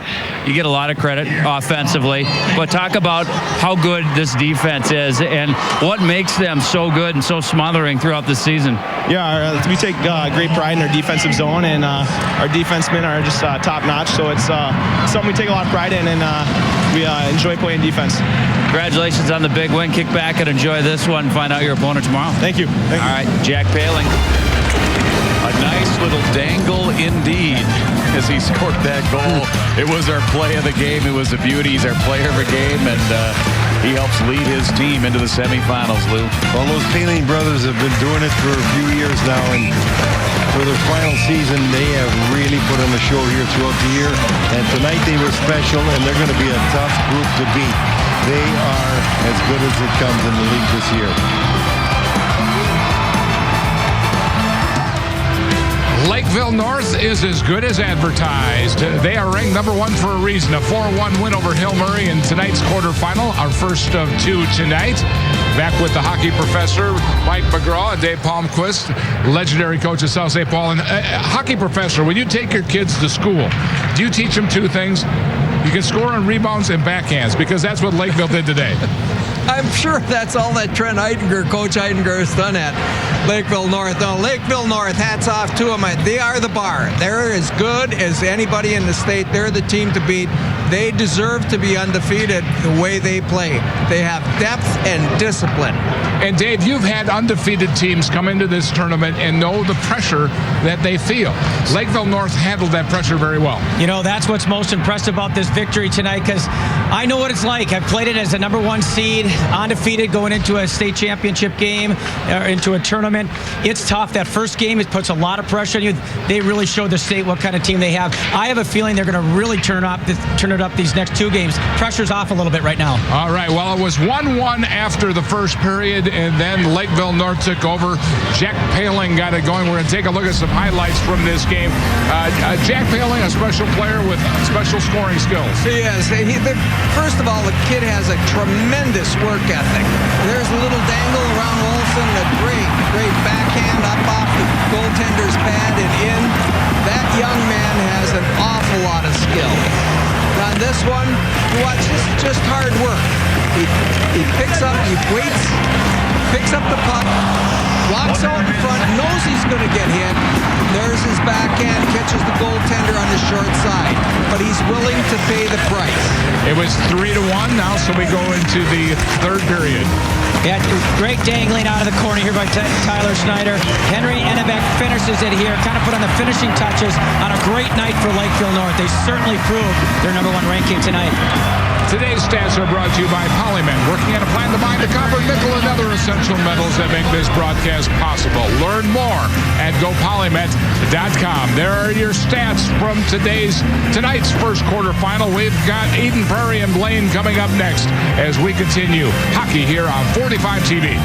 You get a lot of credit offensively, but talk about how good this defense is and what makes them so good and so smothering throughout the season. Yeah, we take great pride in our defensive zone, and our defensemen are just top-notch, so it's something we take a lot of pride in, and we enjoy playing defense. Congratulations on the big win. Kick back and enjoy this one. Find out your opponent tomorrow. Thank you. All right, Jack Paling. A nice little dangle indeed as he scored that goal. It was our play of the game. It was a beauty. He's our player of the game, and he helps lead his team into the semifinals, Lou. Well, those Paling brothers have been doing it for a few years now, and for their final season, they have really put on a show here throughout the year. And tonight they were special, and they're going to be a tough group to beat. They are as good as it comes in the league this year. Lakeville North is as good as advertised. They are ranked number 1 for a reason. A 4-1 win over Hill Murray in tonight's quarterfinal, our first of 2 tonight. Back with the hockey professor, Mike McGraw, and Dave Palmquist, legendary coach of South St. Paul. And hockey professor, when you take your kids to school, do you teach them 2 things? You can score on rebounds and backhands, because that's what Lakeville did today. I'm sure that's all that Trent Heidinger, Coach Heidinger, has done at Lakeville North. No, Lakeville North, hats off to them. They are the bar. They're as good as anybody in the state. They're the team to beat. They deserve to be undefeated the way they play. They have depth and discipline. And Dave, you've had undefeated teams come into this tournament and know the pressure that they feel. Lakeville North handled that pressure very well. You know, that's what's most impressive about this victory tonight, because I know what it's like. I've played it as a number 1 seed, undefeated, going into a state championship game, into a tournament. It's tough. That first game, it puts a lot of pressure on you. They really showed the state what kind of team they have. I have a feeling they're going to really turn it up these next 2 games. Pressure's off a little bit right now. All right. Well, it was 1-1 after the first period, and then Lakeville North took over. Jack Paling got it going. We're going to take a look at some highlights from this game. Jack Paling, a special player with special scoring skills. He is. First of all, the kid has a tremendous work ethic. There's a little dangle around Olsen, a great backhand up off the goaltender's pad and in. That young man has an awful lot of skill. On this one, watch, this is just hard work. He picks up, he waits, picks up the puck, walks out in front, knows he's going to get hit. There's his backhand, catches the goaltender on the short side, but he's willing to pay the price. It was 3-1 now, so we go into the third period. Yeah, great dangling out of the corner here by Tyler Snyder. Henry Ennebeck finishes it here, kind of put on the finishing touches on a great night for Lakeville North. They certainly proved their #1 ranking tonight. Today's stats are brought to you by Polymed, working on a plan to mine the copper, nickel, and other essential metals that make this broadcast possible. Learn more at gopolymed.com. There are your stats from tonight's first quarterfinal. We've got Eden Prairie and Blaine coming up next as we continue hockey here on 45 TV.